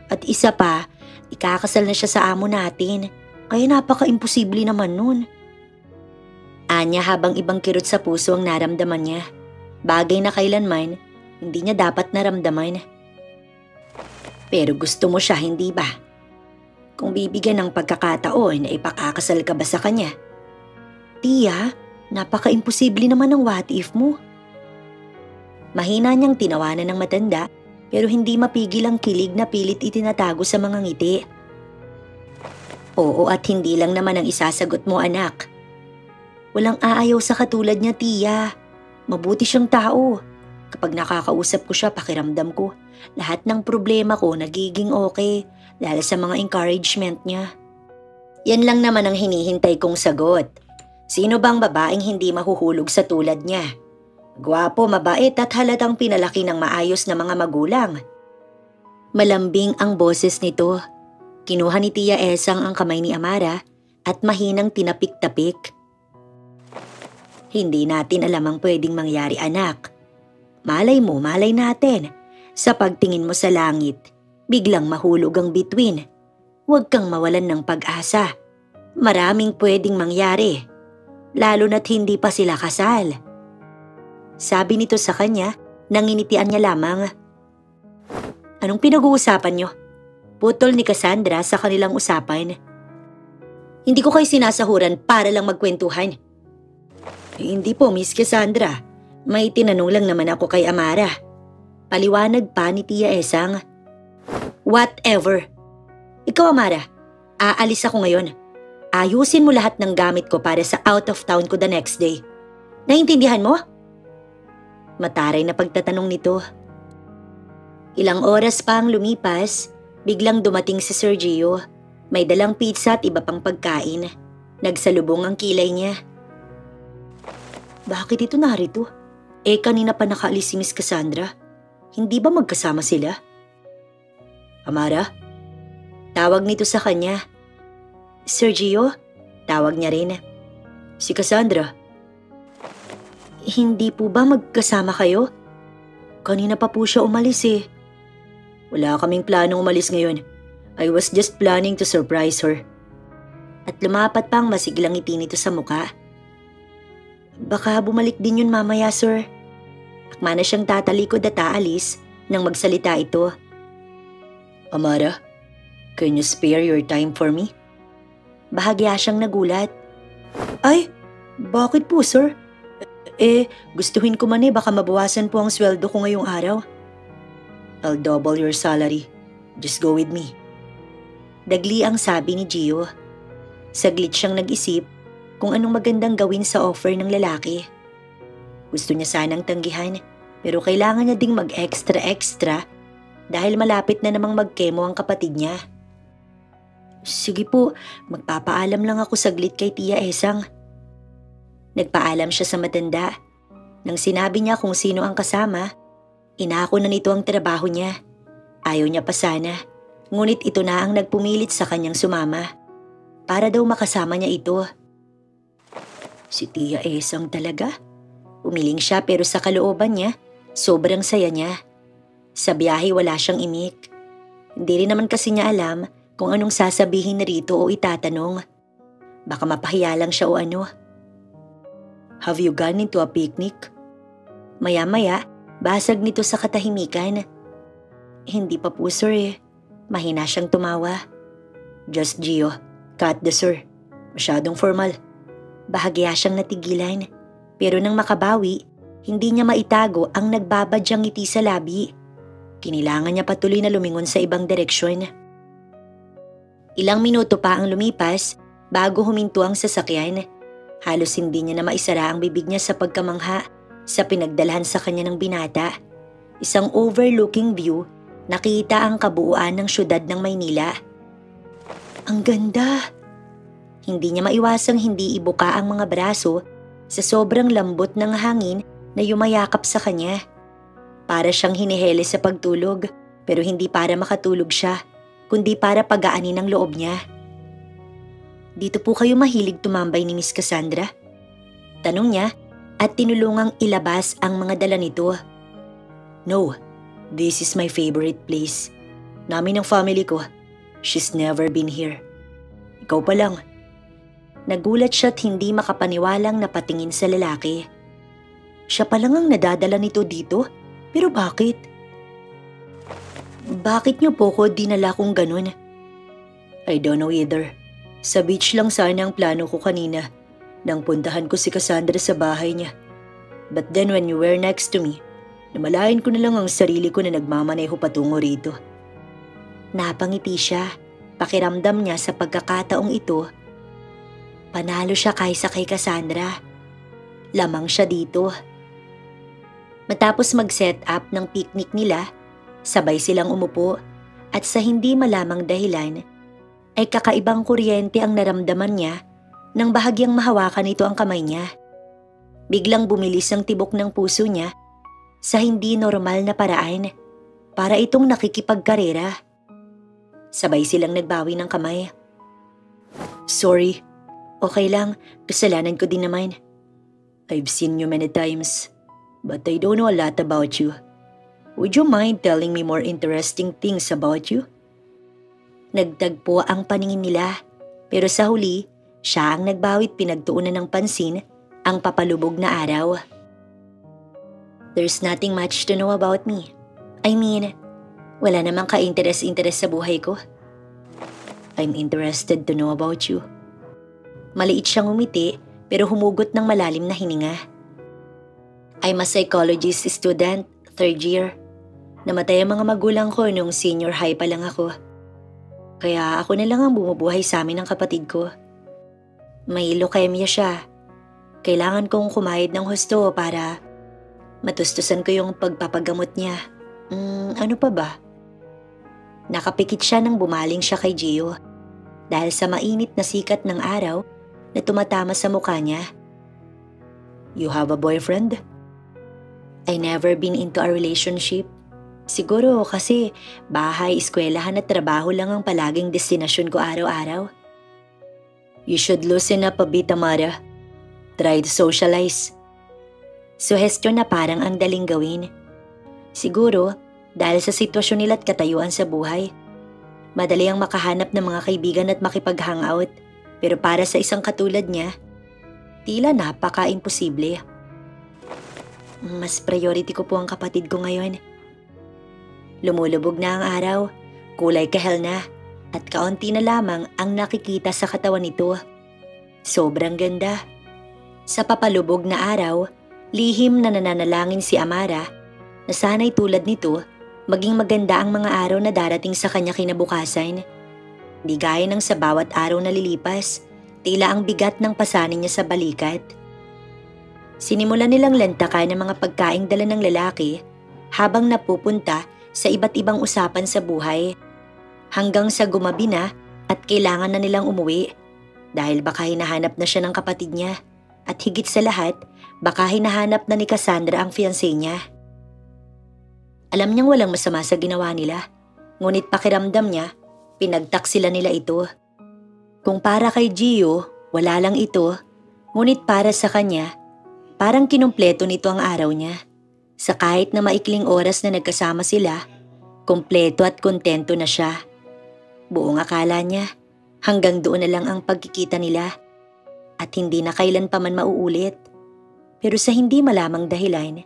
At isa pa, ikakasal na siya sa amo natin. Kaya napaka-imposible naman nun. Anya habang ibang kirot sa puso ang naramdaman niya. Bagay na kailanman, hindi niya dapat naramdaman. Pero gusto mo siya, hindi ba? Kung bibigyan ng pagkakataon na ipakakasal ka ba sa kanya? Tia, napaka-imposible naman ang what if mo. Mahina niyang tinawanan ng matanda pero hindi mapigil ang kilig na pilit itinatago sa mga ngiti. Oo at hindi lang naman ang isasagot mo, anak. Walang aayaw sa katulad niya, Tia. Mabuti siyang tao. Kapag nakakausap ko siya, pakiramdam ko, lahat ng problema ko nagiging okay. Lalo sa mga encouragement niya. Yan lang naman ang hinihintay kong sagot. Sino bang babaeng hindi mahuhulog sa tulad niya? Gwapo, mabait at halatang pinalaki ng maayos na mga magulang. Malambing ang boses nito. Kinuha ni Tia Esang ang kamay ni Amara at mahinang tinapik-tapik. Hindi natin alam ang pwedeng mangyari, anak. Malay mo, malay natin. Sa pagtingin mo sa langit, biglang mahulog ang bituin. Huwag kang mawalan ng pag-asa. Maraming pwedeng mangyari. Lalo na't hindi pa sila kasal. Sabi nito sa kanya, nanginitian niya lamang. Anong pinag-uusapan niyo? Putol ni Cassandra sa kanilang usapan. Hindi ko kayo sinasahuran para lang magkwentuhan. Hindi po, Miss Cassandra. May tinanong lang naman ako kay Amara. Paliwanag pa ni Tia Esang. Whatever. Ikaw, Amara, aalis ako ngayon. Ayusin mo lahat ng gamit ko para sa out of town ko the next day. Naintindihan mo? Mataray na pagtatanong nito. Ilang oras pa ang lumipas, biglang dumating si Sir Gio. May dalang pizza at iba pang pagkain. Nagsalubong ang kilay niya. Bakit ito narito? Kanina pa nakaalis si Miss Cassandra. Hindi ba magkasama sila? Amara? Tawag nito sa kanya. Sergio? Tawag niya rin. Si Cassandra? Hindi po ba magkasama kayo? Kanina pa po siya umalis eh. Wala kaming planong umalis ngayon. I was just planning to surprise her. At lumapat pa ang masiglang ngiti nito sa muka. Baka bumalik din yun mamaya, sir. Akma na siyang tatalikod at aalis nang magsalita ito. Amara, can you spare your time for me? Bahagya siyang nagulat. Ay, bakit po, sir? Gustuhin ko man baka mabawasan po ang sweldo ko ngayong araw. I'll double your salary. Just go with me. Dagli ang sabi ni Gio. Saglit siyang nag-isip kung anong magandang gawin sa offer ng lalaki. Gusto niya sanang tanggihan pero kailangan niya ding mag-extra dahil malapit na namang magkemo ang kapatid niya. Sige po, magpapaalam lang ako saglit kay Tia Esang. Nagpaalam siya sa matanda. Nang sinabi niya kung sino ang kasama, inako na nito ang trabaho niya. Ayaw niya pa sana, ngunit ito na ang nagpumilit sa kanyang sumama. Para daw makasama niya ito. Si Tia Esang talaga? Umiling siya pero sa kalooban niya, sobrang saya niya. Sa biyahe wala siyang imik. Hindi rin naman kasi niya alam kung anong sasabihin rito o itatanong. Baka mapahiya lang siya o ano. Have you gone into a picnic? Maya-maya, basag nito sa katahimikan. Hindi pa po sir. Mahina siyang tumawa. Just Gio, cut the sir. Masyadong formal. Bahagya siyang natigilan. Pero nang makabawi, hindi niya maitago ang nagbabadyang ngiti sa labi. Kinilangan niya patuloy na lumingon sa ibang direksyon. Ilang minuto pa ang lumipas bago huminto ang sasakyan. Halos hindi niya na maisara ang bibig niya sa pagkamangha sa pinagdalhan sa kanya ng binata. Isang overlooking view, nakita ang kabuuan ng syudad ng Maynila. Ang ganda! Hindi niya maiwasang hindi ibuka ang mga braso sa sobrang lambot ng hangin na yumayakap sa kanya. Para siyang hinihele sa pagtulog pero hindi para makatulog siya, kundi para pagaanin ang loob niya. Dito po kayo mahilig tumambay ni Miss Cassandra? Tanong niya at tinulungang ilabas ang mga dala nito. No, this is my favorite place. Namin ang family ko. She's never been here. Ikaw pa lang. Nagulat siya't hindi makapaniwalang napatingin sa lalaki. Siya pa lang ang nadadala nito dito? Pero bakit? Bakit niyo po ko dinala kung ganun? I don't know either. Sa beach lang sana ang plano ko kanina nang puntahan ko si Cassandra sa bahay niya. But then when you were next to me, namalayan ko na lang ang sarili ko na nagmamaneho patungo rito. Napangiti siya. Pakiramdam niya sa pagkakataong ito. Panalo siya kaysa kay Cassandra. Lamang siya dito. Matapos mag-set up ng picnic nila, sabay silang umupo at sa hindi malamang dahilan, ay kakaibang kuryente ang naramdaman niya nang bahagyang mahawakan ito ang kamay niya. Biglang bumilis ang tibok ng puso niya sa hindi normal na paraan para itong nakikipagkarera. Sabay silang nagbawi ng kamay. Sorry, okay lang, kasalanan ko din naman. I've seen you many times, but I don't know a lot about you. Would you mind telling me more interesting things about you? Nagtagpo ang paningin nila, pero sa huli, siya ang nagbawit pinagtuunan ng pansin ang papalubog na araw. There's nothing much to know about me. I mean, wala namang ka-interes-interes sa buhay ko. I'm interested to know about you. Maliit siyang umiti pero humugot ng malalim na hininga. I'm a psychologist student, 3rd year. Namatay ang mga magulang ko nung senior high pa lang ako. Kaya ako na lang ang bumubuhay sa amin ng kapatid ko. May leukemia siya. Kailangan kong kumayad ng husto para matustusan ko yung pagpapagamot niya. Ano pa ba? Nakapikit siya nang bumaling siya kay Gio dahil sa mainit na sikat ng araw na tumatama sa mukha niya. You have a boyfriend? I never been into a relationship. Siguro kasi bahay, eskwelahan at trabaho lang ang palaging destinasyon ko araw-araw. You should loosen up a bit, Amara. Try to socialize. Suhestyon na parang ang daling gawin. Siguro, dahil sa sitwasyon nila at katayuan sa buhay. Madali ang makahanap ng mga kaibigan at makipag-hangout. Pero para sa isang katulad niya, tila napaka-imposible. Mas priority ko po ang kapatid ko ngayon. Lumulubog na ang araw, kulay kahel na, at kaunti na lamang ang nakikita sa katawan nito. Sobrang ganda. Sa papalubog na araw, lihim na nananalangin si Amara na sana'y tulad nito maging maganda ang mga araw na darating sa kanya kinabukasan. Di gaya ng sa bawat araw na lilipas, tila ang bigat ng pasanin niya sa balikat. Sinimulan nilang lantakan ng mga pagkaing dala ng lalaki habang napupunta sa iba't ibang usapan sa buhay. Hanggang sa gumabi na at kailangan na nilang umuwi dahil baka hinahanap na siya ng kapatid niya at higit sa lahat, baka hinahanap na ni Cassandra ang fiancé niya. Alam niyang walang masama sa ginawa nila, ngunit pakiramdam niya, pinagtaksila nila ito. Kung para kay Gio, wala lang ito, ngunit para sa kanya, parang kinumpleto nito ang araw niya. Sa kahit na maikling oras na nagkasama sila, kumpleto at kontento na siya. Buong akala niya, hanggang doon na lang ang pagkikita nila at hindi na kailan pa man mauulit. Pero sa hindi malamang dahilan,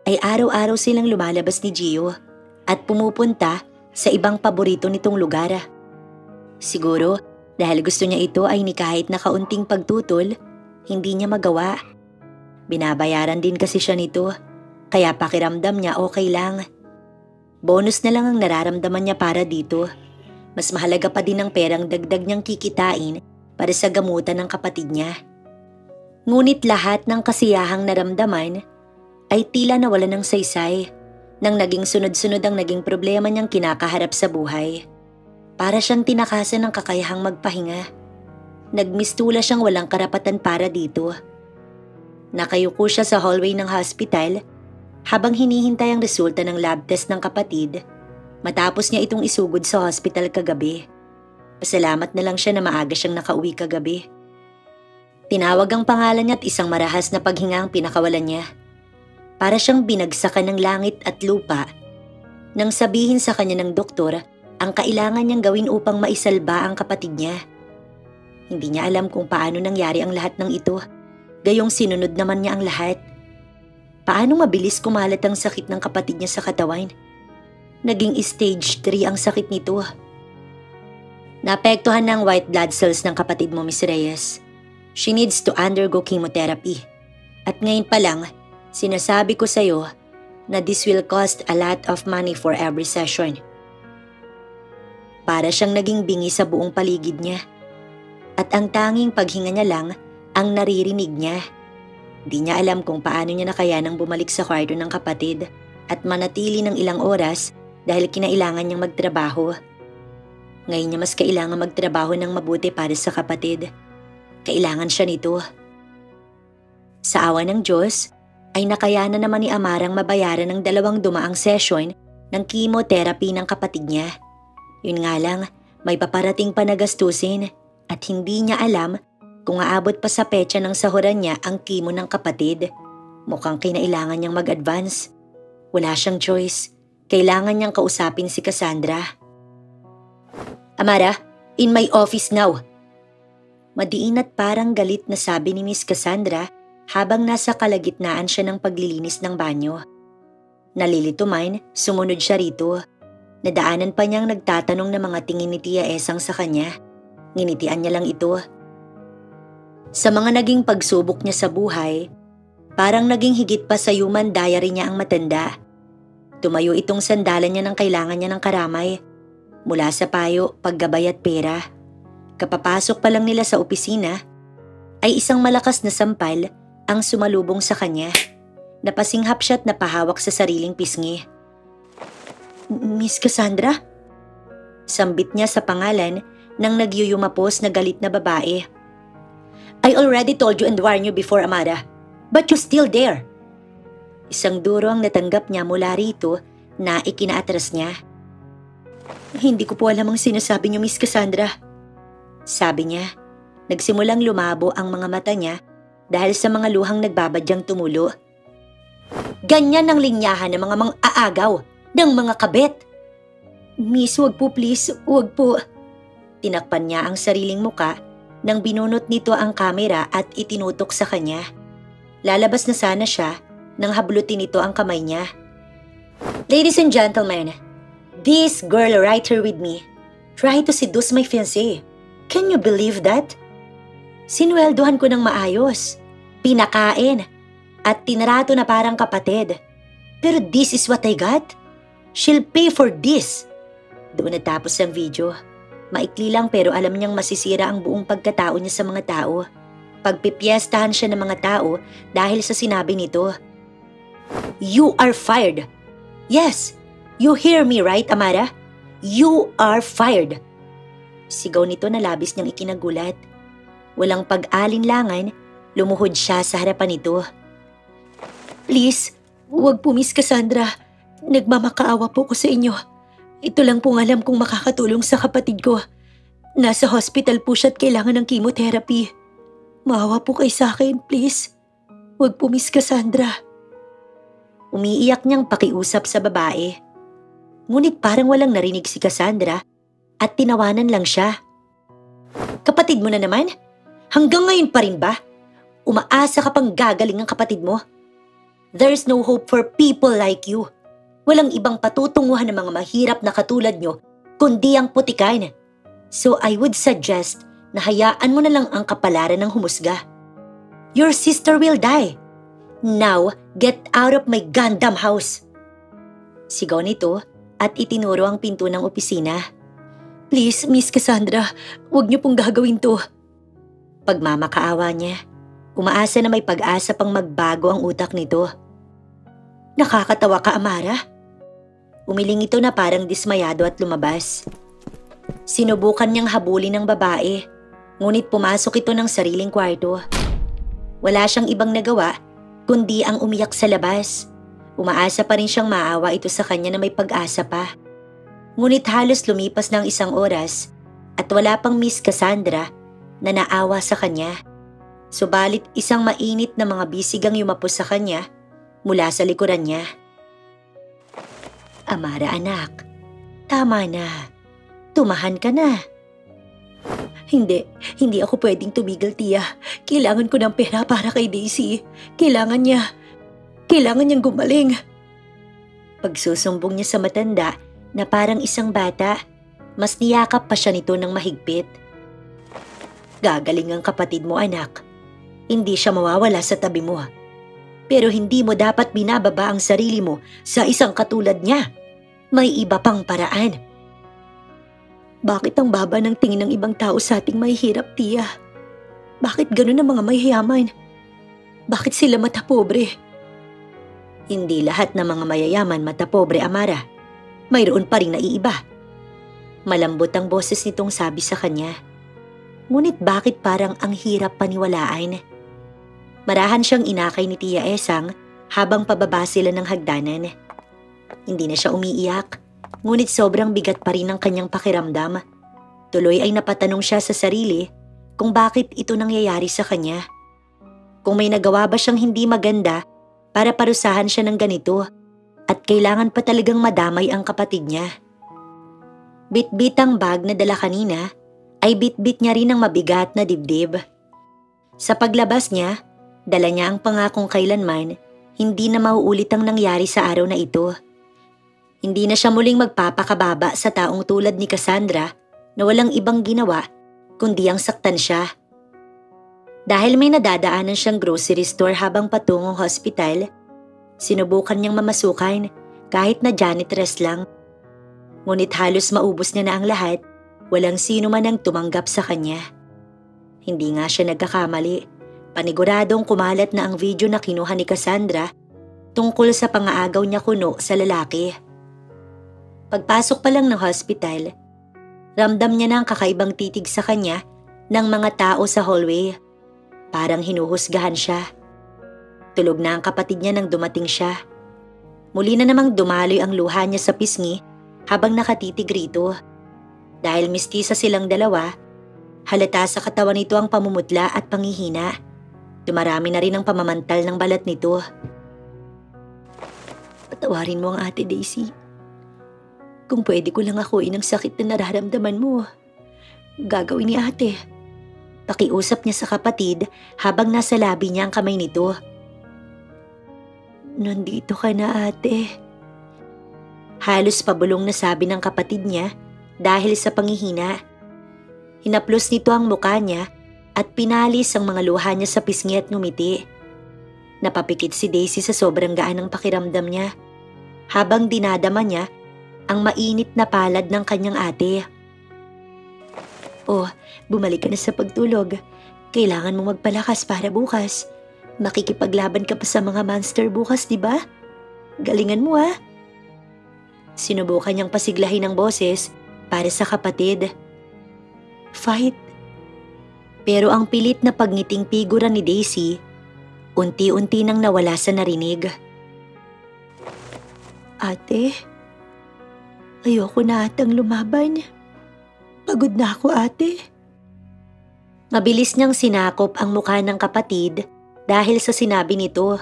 ay araw-araw silang lumalabas ni Gio at pumupunta sa ibang paborito nitong lugar. Siguro dahil gusto niya ito ay ni kahit na kaunting pagtutol, hindi niya magawa. Binabayaran din kasi siya nito, kaya pakiramdam niya okay lang. Bonus na lang ang nararamdaman niya para dito. Mas mahalaga pa din ang perang dagdag niyang kikitain para sa gamutan ng kapatid niya. Ngunit lahat ng kasiyahang naramdaman ay tila nawalan ng saysay nang naging sunod-sunod ang naging problema niyang kinakaharap sa buhay. Para siyang tinakasan ng kakayahang magpahinga. Nagmistula siyang walang karapatan para dito. Nakayuko siya sa hallway ng hospital habang hinihintay ang resulta ng lab test ng kapatid matapos niya itong isugod sa hospital kagabi. Pasalamat na lang siya na maaga siyang nakauwi kagabi. Tinawag ang pangalan niya at isang marahas na paghinga ang pinakawalan niya. Para siyang binagsakan ng langit at lupa nang sabihin sa kanya ng doktor ang kailangan niyang gawin upang maisalba ang kapatid niya. Hindi niya alam kung paano nangyari ang lahat ng ito, gayong sinunod naman niya ang lahat. Paano mabilis kumalat ang sakit ng kapatid niya sa katawan? Naging stage 3 ang sakit nito. Naapektuhan ng white blood cells ng kapatid mo, Miss Reyes. She needs to undergo chemotherapy. At ngayon pa lang, sinasabi ko sa'yo na this will cost a lot of money for every session. Para siyang naging bingi sa buong paligid niya. At ang tanging paghinga niya lang ang naririnig niya. Di niya alam kung paano niya nakayanang bumalik sa kwarto ng kapatid at manatili ng ilang oras dahil kinailangan niyang magtrabaho. Ngayon niya mas kailangan magtrabaho ng mabuti para sa kapatid. Kailangan siya nito. Sa awa ng Diyos, ay nakayanan naman ni Amarang mabayaran ng 2 dumaang session ng chemotherapy ng kapatid niya. Yun nga lang, may paparating pa na gastusin at hindi niya alam kung aabot pa sa petsa ng sahuran niya ang chemo ng kapatid. Mukhang kinailangan niyang mag-advance. Wala siyang choice. Kailangan niyang kausapin si Cassandra. Amara, in my office now. Madiin at parang galit na sabi ni Miss Cassandra habang nasa kalagitnaan siya ng paglilinis ng banyo. Nalilito man, sumunod siya rito. Nadaanan pa niyang nagtatanong ng mga tingin ni Tia Esang sa kanya. Nginitian niya lang ito. Sa mga naging pagsubok niya sa buhay, parang naging higit pa sa human diary niya ang matanda. Tumayo itong sandalan niya nang kailangan niya ng karamay. Mula sa payo, paggabay at pera. Kapapasok pa lang nila sa opisina, ay isang malakas na sampal ang sumalubong sa kanya. Napasinghap siya at napahawak sa sariling pisngi. Miss Cassandra? Sambit niya sa pangalan ng nagyuyumapos na galit na babae. I already told you and warned you before, Amara. But you still there. Isang duro ang natanggap niya mula rito na ikinaatras niya. Hindi ko po alam ang sinasabi niyo, Miss Cassandra. Sabi niya. Nagsimulang lumabo ang mga mata niya dahil sa mga luhang nagbabadyang tumulo. Ganyan ang linyahan ng mga mang-aagaw ng mga kabet. Miss, wag po please, wag po. Tinakpan niya ang sariling muka nang binunot nito ang kamera at itinutok sa kanya. Lalabas na sana siya nang hablutin nito ang kamay niya. Ladies and gentlemen, this girl right here with me tried to seduce my fiancé. Can you believe that? Sinweldohan ko ng maayos, pinakain, at tinrato na parang kapatid. Pero this is what I got? She'll pay for this. Doon natapos ang video. Maikli lang pero alam niyang masisira ang buong pagkatao niya sa mga tao. Pagpipiestahan siya ng mga tao dahil sa sinabi nito. You are fired. Yes, you hear me right, Amara? You are fired. Sigaw nito na labis niyang ikinagulat. Walang pag-alinlangan, lumuhod siya sa harapan nito. Please, huwag po Miss Cassandra. Nagmamakaawa po ko sa inyo. Ito lang pong alam kong makakatulong sa kapatid ko. Nasa hospital po siya at kailangan ng chemotherapy. Maawa po kayo sa akin, please. Huwag po Miss Cassandra. Umiiyak niyang pakiusap sa babae. Ngunit parang walang narinig si Cassandra at tinawanan lang siya. Kapatid mo na naman? Hanggang ngayon pa rin ba? Umaasa ka pang gagaling ang kapatid mo? There's no hope for people like you. Walang ibang patutunguhan ng mga mahirap na katulad nyo, kundi ang putikan. So I would suggest na hayaan mo na lang ang kapalaran ng humusga. Your sister will die. Now, get out of my Gundam house. Sigaw nito at itinuro ang pinto ng opisina. Please, Miss Cassandra, huwag niyo pong gagawin to. Pagmamakaawa niya, umaasa na may pag-asa pang magbago ang utak nito. Nakakatawa ka, Amara? Umiling ito na parang dismayado at lumabas. Sinubukan niyang habulin ng babae, ngunit pumasok ito ng sariling kwarto. Wala siyang ibang nagawa, kundi ang umiyak sa labas. Umaasa pa rin siyang maawa ito sa kanya na may pag-asa pa. Ngunit halos lumipas ng 1 oras at wala pang Miss Cassandra na naawa sa kanya. Subalit isang mainit na mga bisig ang yumapos sa kanya mula sa likuran niya. Amara anak, tama na. Tumahan ka na. Hindi ako pwedeng tumigil, tiya. Kailangan ko ng pera para kay Daisy. Kailangan niyang gumaling. Pagsusumbong niya sa matanda na parang isang bata, mas niyakap pa siya nito ng mahigpit. Gagaling ang kapatid mo, anak. Hindi siya mawawala sa tabi mo. Pero hindi mo dapat binababa ang sarili mo sa isang katulad niya. May iba pang paraan. Bakit ang baba ng tingin ng ibang tao sa ating mahihirap, tiya? Bakit ganun ang mga mayayaman? Bakit sila mata pobre? Hindi lahat ng mga mayayaman mata pobre, Amara. Mayroon pa rin naiiba. Malambot ang boses nitong sabi sa kanya. Ngunit bakit parang ang hirap paniwalaan? Marahan siyang inakay ni Tia Esang habang pababa sila ng hagdanan. Hindi na siya umiiyak, ngunit sobrang bigat pa rin ang kanyang pakiramdam. Tuloy ay napatanong siya sa sarili kung bakit ito nangyayari sa kanya. Kung may nagawa ba siyang hindi maganda para parusahan siya ng ganito at kailangan pa talagang madamay ang kapatid niya. Bit-bit ang bag na dala kanina ay bit-bit niya rin ang mabigat na dibdib. Sa paglabas niya, dala niya ang pangakong kailanman hindi na mauulit ang nangyari sa araw na ito. Hindi na siya muling magpapakababa sa taong tulad ni Cassandra na walang ibang ginawa kundi ang saktan siya. Dahil may nadadaanan siyang grocery store habang patungong hospital, sinubukan niyang mamasukan kahit na janitress lang. Ngunit halos maubos niya na ang lahat, walang sino man ang tumanggap sa kanya. Hindi nga siya nagkakamali. Paniguradong kumalat na ang video na kinuha ni Cassandra tungkol sa pangaagaw niya kuno sa lalaki. Pagpasok pa lang ng hospital, ramdam niya na ang kakaibang titig sa kanya ng mga tao sa hallway. Parang hinuhusgahan siya. Tulog na ang kapatid niya nang dumating siya. Muli na namang dumaloy ang luha niya sa pisngi habang nakatitig rito. Dahil mistisa silang dalawa, halata sa katawan nito ang pamumutla at panghihina. Dumarami na rin ang pamamantal ng balat nito. Patawarin mo ang ate Daisy. Kung pwede ko lang akuin ang sakit na nararamdaman mo, gagawin ni ate. Pakiusap niya sa kapatid habang nasa labi niya ang kamay nito. Nandito ka na ate. Halos pabulong na sabi ng kapatid niya dahil sa panghihina. Hinaplos nito ang mukha niya at pinalis ang mga luha niya sa pisngi at ngumiti. Napapikit si Daisy sa sobrang gaan ng pakiramdam niya habang dinadama niya ang mainit na palad ng kanyang ate. Oh, bumalik ka na sa pagtulog. Kailangan mong magpalakas para bukas. Makikipaglaban ka pa sa mga monster bukas, di ba? Galingan mo ah. Sinubukan niyang pasiglahin ang boses para sa kapatid. Fight. Pero ang pilit na pagniting figura ni Daisy, unti-unti nang nawala sa narinig. Ate, ayoko na atang lumaban. Pagod na ako, ate. Mabilis niyang sinakop ang mukha ng kapatid dahil sa sinabi nito.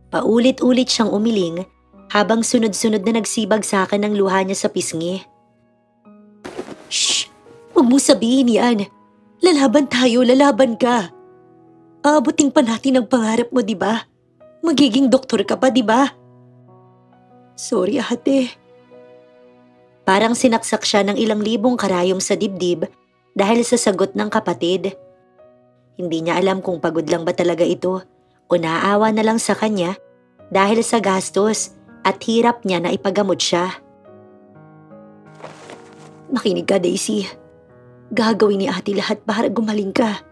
Paulit-ulit siyang umiling habang sunod-sunod na nagsibagsakan ng luha niya sa pisngi. Shh! Huwag mo sabihin yan. Lalaban tayo, lalaban ka. Aabutin pa natin ang pangarap mo, di ba? Magiging doktor ka pa, di ba? Sorry, ate. Parang sinaksak siya ng ilang libong karayom sa dibdib dahil sa sagot ng kapatid. Hindi niya alam kung pagod lang ba talaga ito o naawa na lang sa kanya dahil sa gastos at hirap niya na ipagamot siya. Makinig ka, Daisy. Gagawin ni ate lahat para gumaling ka.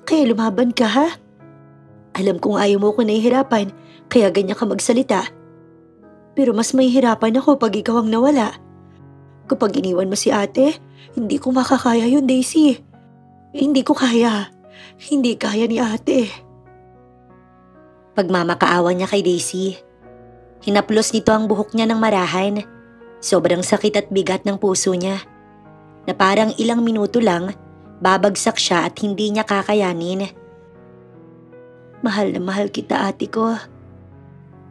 Kaya lumaban ka, ha? Alam kong ayaw mo ko nahihirapan kaya ganyan ka magsalita. Pero mas mahihirapan ako pag ikaw ang nawala. Kapag iniwan mo si ate, hindi ko makakaya yun, Daisy. Hindi ko kaya. Hindi kaya ni ate. Pagmamakaawa niya kay Daisy. Hinaplos nito ang buhok niya ng marahan. Sobrang sakit at bigat ng puso niya. Na parang ilang minuto lang, babagsak siya at hindi niya kakayanin. Mahal na mahal kita, ate ko.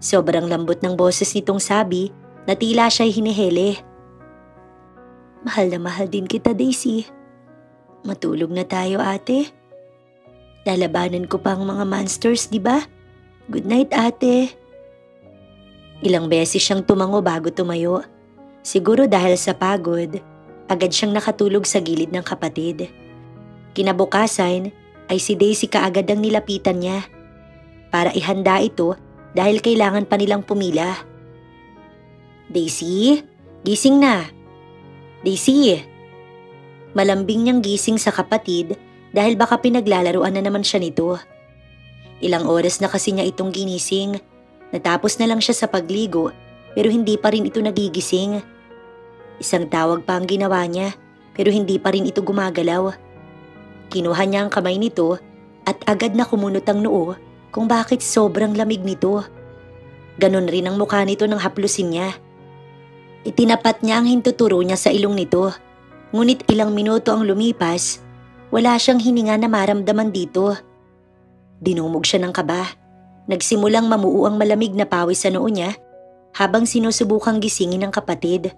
Sobrang lambot ng boses nitong sabi na tila siya'y hinihili. Mahal na mahal din kita, Daisy. Matulog na tayo, ate. Lalabanan ko pa ang mga monsters, di ba? Good night, ate. Ilang beses siyang tumango bago tumayo. Siguro dahil sa pagod, agad siyang nakatulog sa gilid ng kapatid. Kinabukasan ay si Daisy kaagad ang nilapitan niya para ihanda ito dahil kailangan pa nilang pumila. Daisy, gising na. Daisy! Malambing niyang gising sa kapatid dahil baka pinaglalaruan na naman siya nito. Ilang oras na kasi niya itong ginising. Natapos na lang siya sa pagligo pero hindi pa rin ito nagigising. Isang tawag pa ang ginawa niya pero hindi pa rin ito gumagalaw. Kinuha niya ang kamay nito at agad na kumunot ang noo kung bakit sobrang lamig nito. Ganon rin ang mukha nito nang haplusin niya. Itinapat niya ang hintuturo niya sa ilong nito. Ngunit ilang minuto ang lumipas, wala siyang hininga na maramdaman dito. Dinumog siya ng kaba. Nagsimulang mamuo ang malamig na pawis sa noo niya habang sinusubukang gisingin ng kapatid.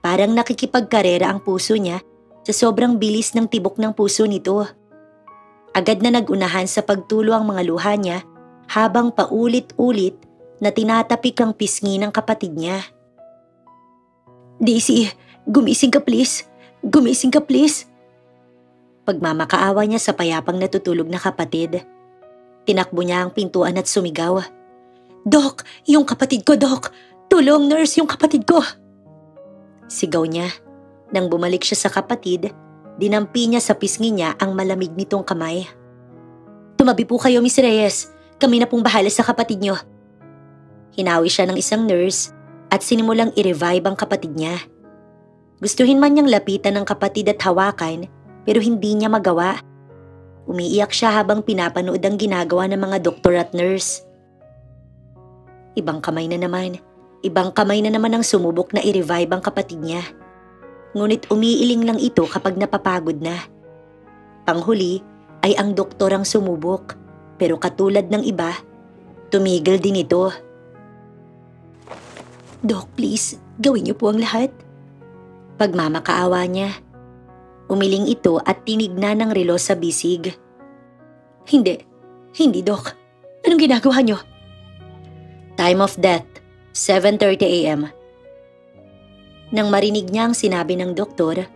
Parang nakikipagkarera ang puso niya sa sobrang bilis ng tibok ng puso nito. Agad na nagunahan sa pagtulo ang mga luha niya habang paulit-ulit na tinatapik ang pisngi ng kapatid niya. Daisy, gumising ka please. Gumising ka please. Pagmamakaawa niya sa payapang natutulog na kapatid. Tinakbo niya ang pintuan at sumigaw. Dok, yung kapatid ko, Dok. Tulong, nurse, yung kapatid ko. Sigaw niya. Nang bumalik siya sa kapatid, dinampi niya sa pisngi niya ang malamig nitong kamay. Tumabi po kayo, Miss Reyes. Kami na pong bahala sa kapatid niyo. Hinawi siya ng isang nurse at sinimulang i-revive ang kapatid niya. Gustuhin man niyang lapitan ng kapatid at hawakan pero hindi niya magawa. Umiiyak siya habang pinapanood ang ginagawa ng mga doktor at nurse. Ibang kamay na naman Ibang kamay na naman ang sumubok na i-revive ang kapatid niya. Ngunit umiiling lang ito kapag napapagod na. Panghuli ay ang doktor ang sumubok, pero katulad ng iba, tumigil din ito. "Doc, please, gawin niyo po ang lahat." Pagmamakaawa niya. Umiling ito at tinignan ng relo sa bisig. Hindi Doc. Anong ginagawa niyo?" "Time of death, 7:30 a.m. Nang marinig niya ang sinabi ng doktor,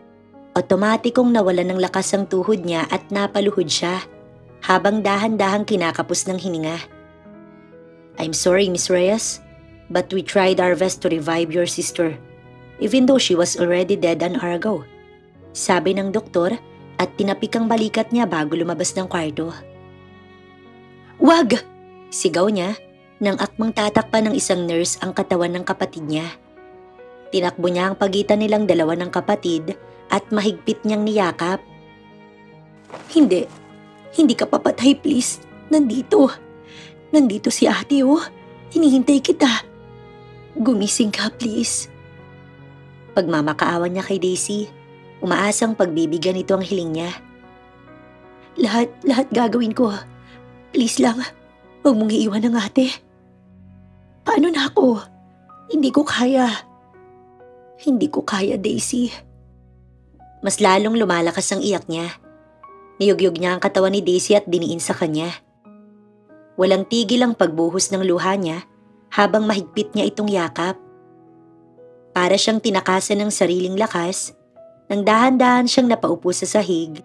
otomatikong nawalan ng lakas ang tuhod niya at napaluhod siya habang dahan-dahang kinakapos ng hininga. "I'm sorry, Miss Reyes, but we tried our best to revive your sister, even though she was already dead an hour ago," sabi ng doktor at tinapik ang balikat niya bago lumabas ng kwarto. "Wag!" sigaw niya nang akmang tatakpan ng isang nurse ang katawan ng kapatid niya. Tinakbo niya ang pagitan nilang dalawa ng kapatid at mahigpit niyang niyakap. Hindi ka papatay, please. Nandito si ate, oh. Hinihintay kita. Gumising ka, please." Pagmamakaawan niya kay Daisy, umaasang pagbibigyan nito ang hiling niya. Lahat gagawin ko. Please lang, huwag mong iiwan ang ate." "Paano na ako? Hindi ko kaya, Daisy." Mas lalong lumalakas ang iyak niya. Niyugyug niya ang katawan ni Daisy at diniin sa kanya. Walang tigil ang pagbuhos ng luha niya habang mahigpit niya itong yakap. Para siyang tinakasan ng sariling lakas, nang dahan-dahan siyang napaupo sa sahig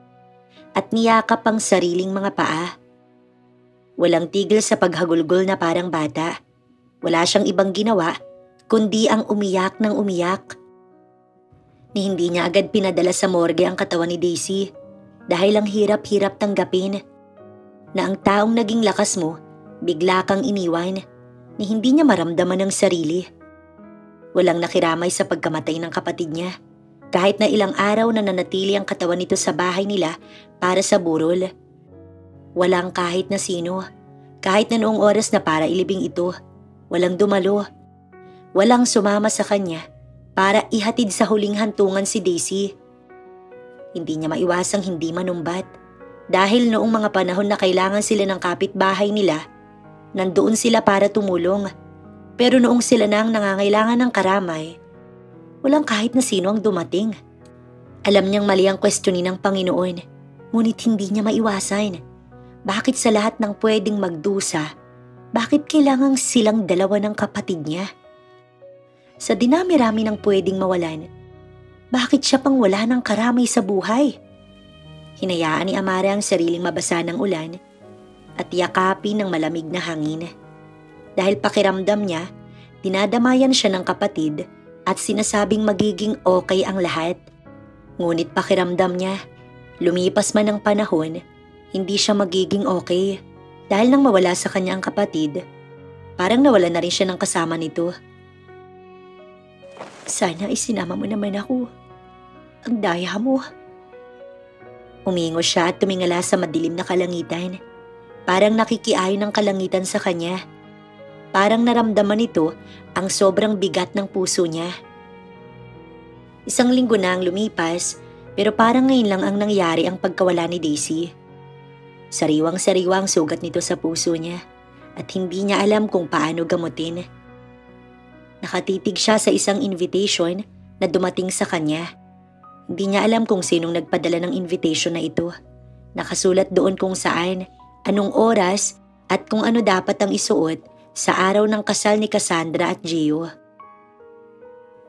at niyakap ang sariling mga paa. Walang tigil sa paghagulgol na parang bata. Wala siyang ibang ginawa kundi ang umiyak ng umiyak. Hindi niya agad pinadala sa morgue ang katawan ni Daisy dahil ang hirap-hirap tanggapin na ang taong naging lakas mo bigla kang iniwan ni hindi niya maramdaman ang sarili. Walang nakiramay sa pagkamatay ng kapatid niya kahit na ilang araw na nanatili ang katawan nito sa bahay nila para sa burol. Walang kahit na sino, kahit na noong oras na para ilibing ito, walang dumalo. Walang sumama sa kanya para ihatid sa huling hantungan si Daisy. Hindi niya maiwasang hindi manumbat dahil noong mga panahon na kailangan sila ng kapitbahay nila, nandoon sila para tumulong. Pero noong sila na ang nangangailangan ng karamay, walang kahit na sino ang dumating. Alam niyang mali ang questionin ng Panginoon, ngunit hindi niya maiwasan. Bakit sa lahat ng pwedeng magdusa, bakit kailangang silang dalawa ng kapatid niya? Sa dinami-rami ng pwedeng mawalan, bakit siya pang wala ng karamay sa buhay? Hinayaan ni Amara ang sariling mabasa ng ulan at yakapin ng malamig na hangin. Dahil pakiramdam niya, dinadamayan siya ng kapatid at sinasabing magiging okay ang lahat. Ngunit pakiramdam niya, lumipas man ang panahon, hindi siya magiging okay. Dahil nang mawala sa kanya ang kapatid, parang nawala na rin siya ng kasama nito. "Sana isinama mo naman ako. Ang daya mo." Umingo siya at tumingala sa madilim na kalangitan. Parang nakikiayon ng kalangitan sa kanya. Parang naramdaman nito ang sobrang bigat ng puso niya. 1 linggo na ang lumipas, pero parang ngayon lang ang nangyari ang pagkawala ni Daisy. Sariwang-sariwa ang sugat nito sa puso niya at hindi niya alam kung paano gamutin. Nakatitig siya sa isang invitation na dumating sa kanya. Hindi niya alam kung sinong nagpadala ng invitation na ito. Nakasulat doon kung saan, anong oras at kung ano dapat ang isuot sa araw ng kasal ni Cassandra at Gio.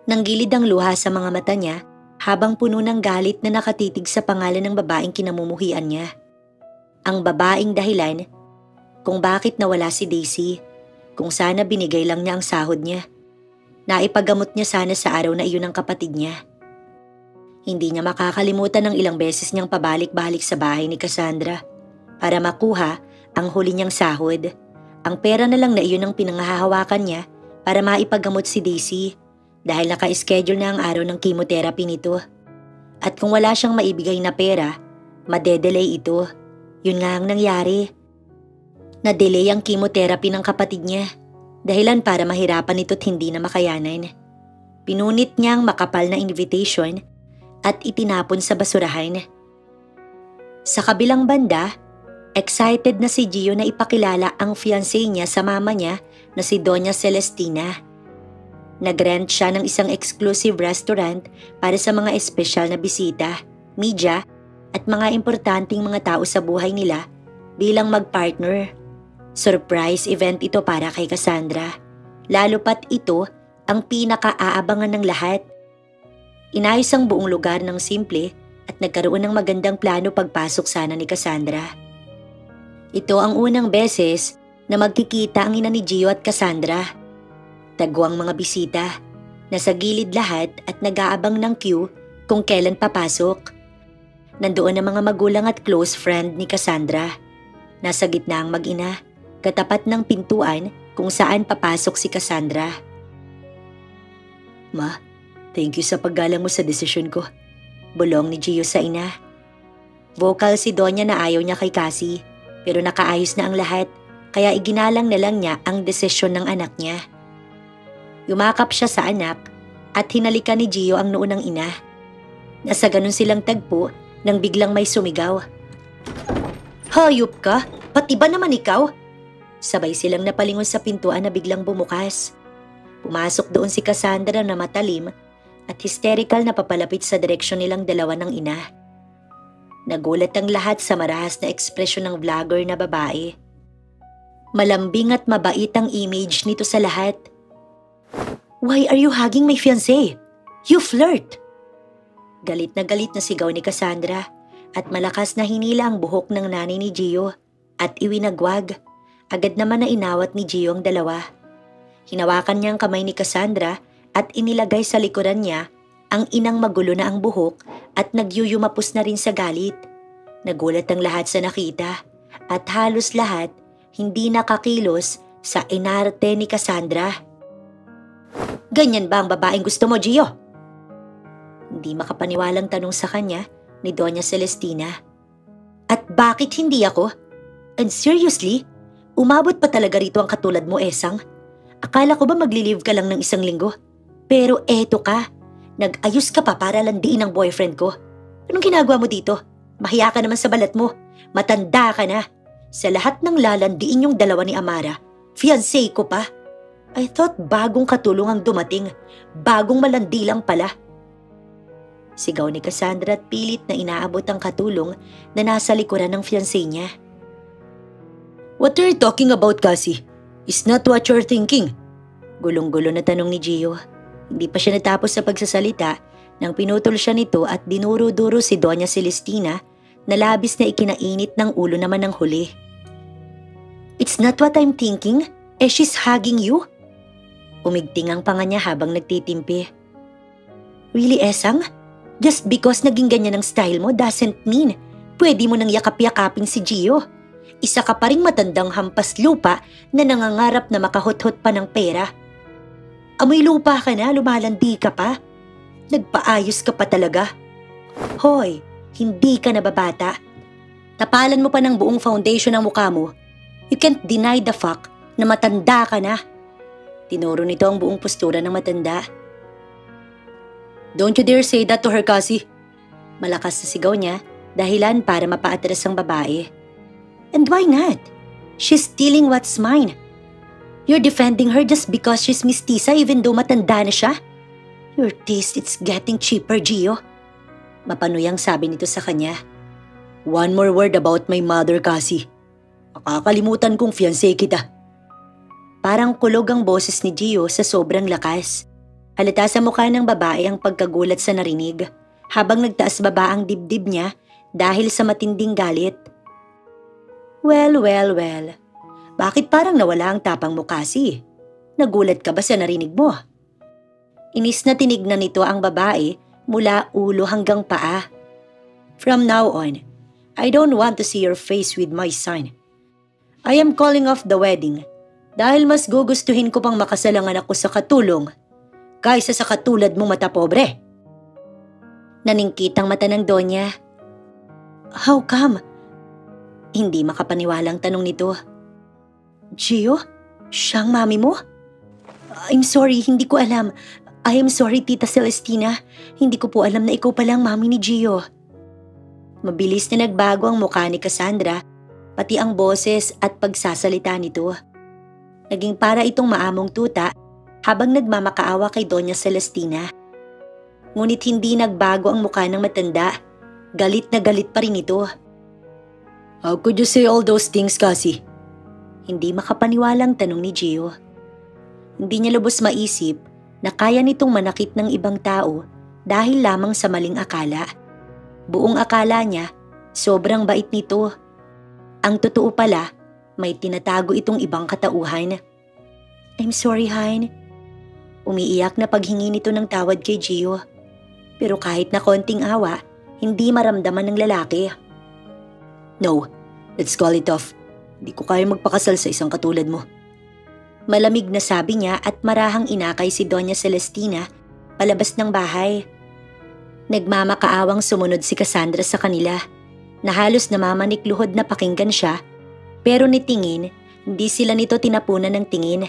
Nanggilid ang luha sa mga mata niya habang puno ng galit na nakatitig sa pangalan ng babaeng kinamumuhian niya. Ang babaeng dahilan kung bakit nawala si Daisy, kung sana binigay lang niya ang sahod niya. Naipagamot niya sana sa araw na iyon ng kapatid niya. Hindi niya makakalimutan ng ilang beses niyang pabalik-balik sa bahay ni Cassandra para makuha ang huli niyang sahod. Ang pera na lang na iyon ang pinanghahawakan niya para maipagamot si Daisy dahil naka-schedule na ang araw ng chemotherapy nito. At kung wala siyang maibigay na pera, madedelay ito. Yun nga ang nangyari. Na-delay ang chemotherapy ng kapatid niya Dahilan para mahirapan ito't hindi na makayanan. Pinunit niyang makapal na invitation at itinapon sa basurahan. Sa kabilang banda, excited na si Gio na ipakilala ang fiancé niya sa mama niya na si Doña Celestina. Nag-rent siya ng isang exclusive restaurant para sa mga espesyal na bisita, media at mga importanteng mga tao sa buhay nila bilang mag-partner. Surprise event ito para kay Cassandra, lalo pat ito ang pinaka-aabangan ng lahat. Inayos ang buong lugar ng simple at nagkaroon ng magandang plano pagpasok sana ni Cassandra. Ito ang unang beses na magkikita ang ina ni Gio at Cassandra. Tagwang mga bisita, nasa gilid lahat at nag-aabang ng queue kung kailan papasok. Nandoon ang mga magulang at close friend ni Cassandra. Nasa gitna ang mag-ina, katapat ng pintuan kung saan papasok si Cassandra. Ma, thank you sa paggalang mo sa desisyon ko. Bulong ni Gio sa ina. Vocal si Donya na ayaw niya kay Cassie, pero nakaayos na ang lahat, kaya iginalang na lang niya ang desisyon ng anak niya. Yumakap siya sa anak at hinalikan ni Gio ang noo ng ina. Nasa ganun silang tagpo nang biglang may sumigaw. Hayop ka? Pati ba naman ikaw? Sabay silang napalingon sa pintuan na biglang bumukas. Pumasok doon si Cassandra na matalim at hysterical na papalapit sa direksyon nilang dalawa ng ina. Nagulat ang lahat sa marahas na ekspresyon ng vlogger na babae. Malambing at mabait ang image nito sa lahat. Why are you hugging my fiancé? You flirt! Galit na sigaw ni Cassandra at malakas na hinila ang buhok ng nanay ni Gio at iwinagwag. Agad naman na inawat ni Gio ang dalawa. Hinawakan niya ang kamay ni Cassandra at inilagay sa likuran niya ang inang magulo na ang buhok at nagyuyumapos na rin sa galit. Nagulat ang lahat sa nakita at halos lahat hindi nakakilos sa inarte ni Cassandra. Ganyan ba ang babaeng gusto mo, Gio? Hindi makapaniwalang tanong sa kanya ni Doña Celestina. At bakit hindi ako? And seriously, umabot pa talaga rito ang katulad mo, Esang? Akala ko ba magli-leave ka lang ng 1 linggo? Pero eto ka, nag-ayos ka pa para landiin ang boyfriend ko. Anong ginagawa mo dito? Mahiya ka naman sa balat mo. Matanda ka na. Sa lahat ng lalandiin yung dalawa ni Amara, fiancé ko pa. I thought bagong katulong ang dumating. Bagong malandi lang pala. Sigaw ni Cassandra at pilit na inaabot ang katulong na nasa likuran ng fiancé niya. What are you talking about, Cassie? Is not what you're thinking. Gulong-gulo na tanong ni Gio. Hindi pa siya natapos sa pagsasalita nang pinutol siya nito at dinuro-duro si Doña Celestina na labis na ikinainit ng ulo naman ng huli. It's not what I'm thinking. She's hugging you. Umigting ang panga niya habang nagtitimpi. Really, Esang? Just because naging ganyan ang style mo doesn't mean pwede mo nang yakap-yakapin si Gio. Isa ka pa ring matandang hampas lupa na nangangarap na makahuthot pa ng pera. Amoy lupa ka na, lumalandi ka pa. Nagpaayos ka pa talaga. Hoy, hindi ka nababata. Tapalan mo pa ng buong foundation ang mukha mo. You can't deny the fact na matanda ka na. Tinuro nito ang buong postura ng matanda. Don't you dare say that to her, Cassie. Malakas na sigaw niya, dahilan para mapaatras ang babae. And why not? She's stealing what's mine. You're defending her just because she's mestiza even though matanda na siya? Your taste is getting cheaper, Gio. Mapanuyang sabi nito sa kanya. One more word about my mother, Cassie. Makakalimutan kong fiancé kita. Parang kulog ang boses ni Gio sa sobrang lakas. Halata sa mukha ng babae ang pagkagulat sa narinig habang nagtaas baba ang dibdib niya dahil sa matinding galit. Well. Bakit parang nawala ang tapang mo, Cassie? Nagulat ka ba sa narinig mo? Inis na tinignan nito ang babae mula ulo hanggang paa. From now on, I don't want to see your face with my son. I am calling off the wedding dahil mas gugustuhin ko pang makasal ang anak ko sa katulong kaysa sa katulad mong mata pobre. Naningkit ang mata ng Donya. How come? Hindi makapaniwalang tanong nito. Gio, Siyang mami mo? I'm sorry, hindi ko alam. I am sorry, Tita Celestina. Hindi ko po alam na ikaw pala ang mami ni Gio. Mabilis na nagbago ang mukha ni Cassandra, pati ang boses at pagsasalita nito. Naging para itong maamong tuta habang nagmamakaawa kay Doña Celestina. Ngunit hindi nagbago ang mukha ng matanda. Galit na galit pa rin ito. How could you say all those things, Cassie? Hindi makapaniwalang tanong ni Gio. Hindi niya lubos maisip na kaya nitong manakit ng ibang tao dahil lamang sa maling akala. Buong akala niya, sobrang bait nito. Ang totoo pala, may tinatago itong ibang katauhan. I'm sorry, Hein. Umiiyak na paghingi nito ng tawad kay Gio. Pero kahit na konting awa, hindi maramdaman ng lalaki. No, let's call it off. Hindi ko kaya magpakasal sa isang katulad mo. Malamig na sabi niya at marahang inakay si Doña Celestina palabas ng bahay. Nagmamakaawang sumunod si Cassandra sa kanila na halos namamanikluhod na pakinggan siya, pero nitingin, hindi sila nito tinapunan ng tingin.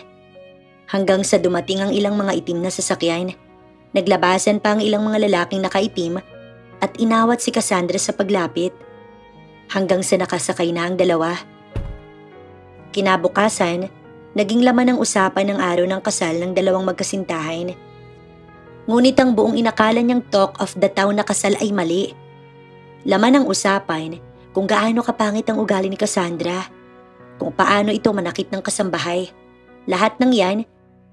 Hanggang sa dumating ang ilang mga itim na sasakyan, naglabasan pa ang ilang mga lalaking nakaitim at inawat si Cassandra sa paglapit. Hanggang sa nakasakay na ang dalawa. Kinabukasan, naging laman ng usapan ng araw ng kasal ng dalawang magkasintahan. Ngunit ang buong inakala niyang talk of the town na kasal ay mali. Laman ng usapan kung gaano kapangit ang ugali ni Cassandra, kung paano ito manakit ng kasambahay. Lahat ng yan,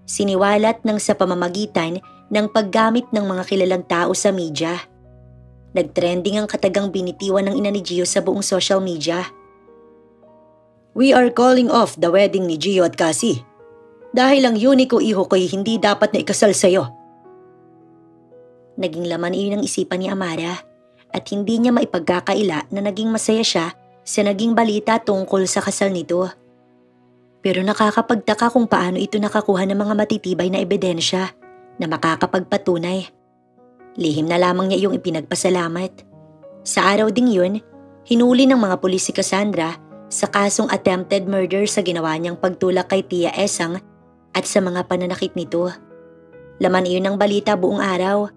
siniwalat ng sa pamamagitan ng paggamit ng mga kilalang tao sa media. Nagtrending ang katagang binitiwan ng ina ni Gio sa buong social media. We are calling off the wedding ni Gio at Cassie. Dahil ang uniko iho ko'y hindi dapat na ikasal sa'yo. Naging laman iyon ang isipan ni Amara at hindi niya maipagkakaila na naging masaya siya sa naging balita tungkol sa kasal nito. Pero nakakapagtaka kung paano ito nakakuha ng mga matitibay na ebidensya na makakapagpatunay. Lihim na lamang niya iyong ipinagpasalamat. Sa araw ding yun, hinuli ng mga pulis si Cassandra sa kasong attempted murder sa ginawa niyang pagtulak kay Tia Esang at sa mga pananakit nito. Laman iyon ng balita buong araw.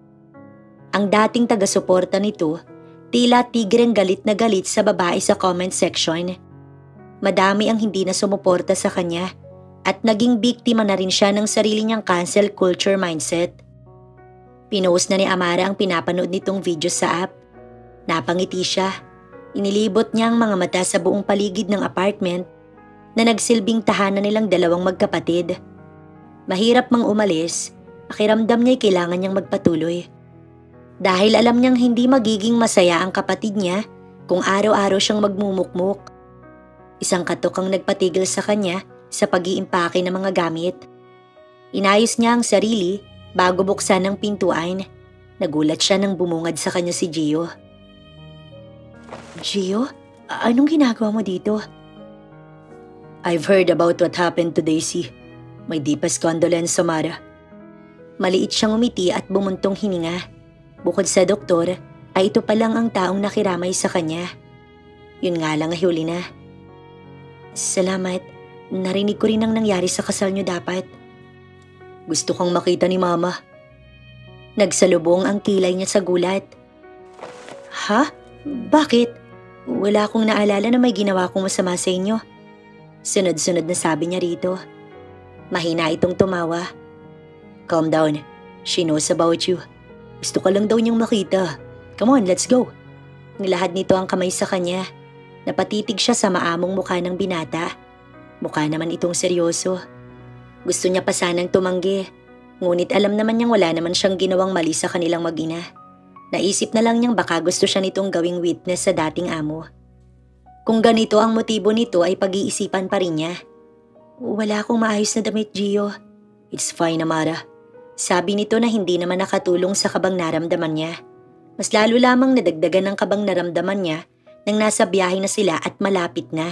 Ang dating taga-suporta nito, tila tigreng galit na galit sa babae sa comment section. Madami ang hindi na sumuporta sa kanya at naging biktima na rin siya ng sarili niyang cancel culture mindset. Pinost na ni Amara ang pinapanood nitong video sa app. Napangiti siya. Inilibot niya ang mga mata sa buong paligid ng apartment na nagsilbing tahanan nilang dalawang magkapatid. Mahirap mang umalis, pakiramdam niya'y kailangan niyang magpatuloy. Dahil alam niyang hindi magiging masaya ang kapatid niya kung araw-araw siyang magmumukmuk. Isang katok ang nagpatigil sa kanya sa pag-iimpake ng mga gamit. Inayos niya ang sarili bago buksan ang pintuan. Nagulat siya nang bumungad sa kanya si Gio. Gio, anong ginagawa mo dito? I've heard about what happened to Daisy. My deepest condolence, Samara. Maliit siyang umiti at bumuntong hininga. Bukod sa doktor, ay ito pa lang ang taong nakiramay sa kanya. Yun nga lang ay huli na. Salamat. Narinig ko rin ang nangyari sa kasal niyo dapat. Gusto kang makita ni Mama. Nagsalubong ang kilay niya sa gulat. Ha? Bakit? Wala akong naalala na may ginawa kong masama sa inyo. Sunod-sunod na sabi niya rito. Mahina itong tumawa. Calm down. She knows about you. Gusto ka lang daw niyang makita. Come on, let's go. Nilahad nito ang kamay sa kanya. Napatitig siya sa maamong mukha ng binata. Mukha naman itong seryoso. Gusto niya pa sanang tumanggi. Ngunit alam naman niyang wala naman siyang ginawang mali sa kanilang mag-ina. Naisip na lang niyang baka gusto siya nitong gawing witness sa dating amo. Kung ganito ang motibo nito ay pag-iisipan pa rin niya. Wala akong maayos na damit, Gio. It's fine, Amara. Sabi nito na hindi naman nakatulong sa kabang naramdaman niya. Mas lalo lamang nadagdagan ng kabang naramdaman niya nang nasa biyahe na sila at malapit na.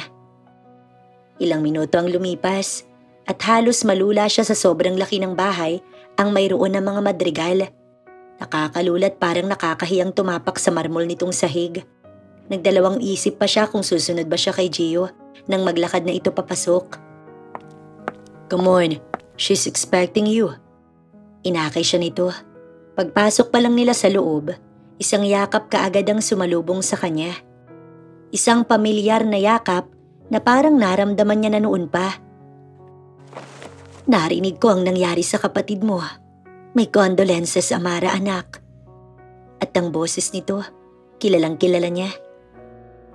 Ilang minuto ang lumipas at halos malula siya sa sobrang laki ng bahay ang mayroon ng mga madrigal. Nakakalulat parang nakakahiyang tumapak sa marmol nitong sahig. Nagdalawang isip pa siya kung susunod ba siya kay Gio nang maglakad na ito papasok. Come on, she's expecting you. Inakay siya nito. Pagpasok pa lang nila sa loob, isang yakap kaagad ang sumalubong sa kanya. Isang pamilyar na yakap na parang naramdaman niya na noon pa. Narinig ko ang nangyari sa kapatid mo. May condolences, Amara, anak. At ang boses nito, kilalang kilala niya.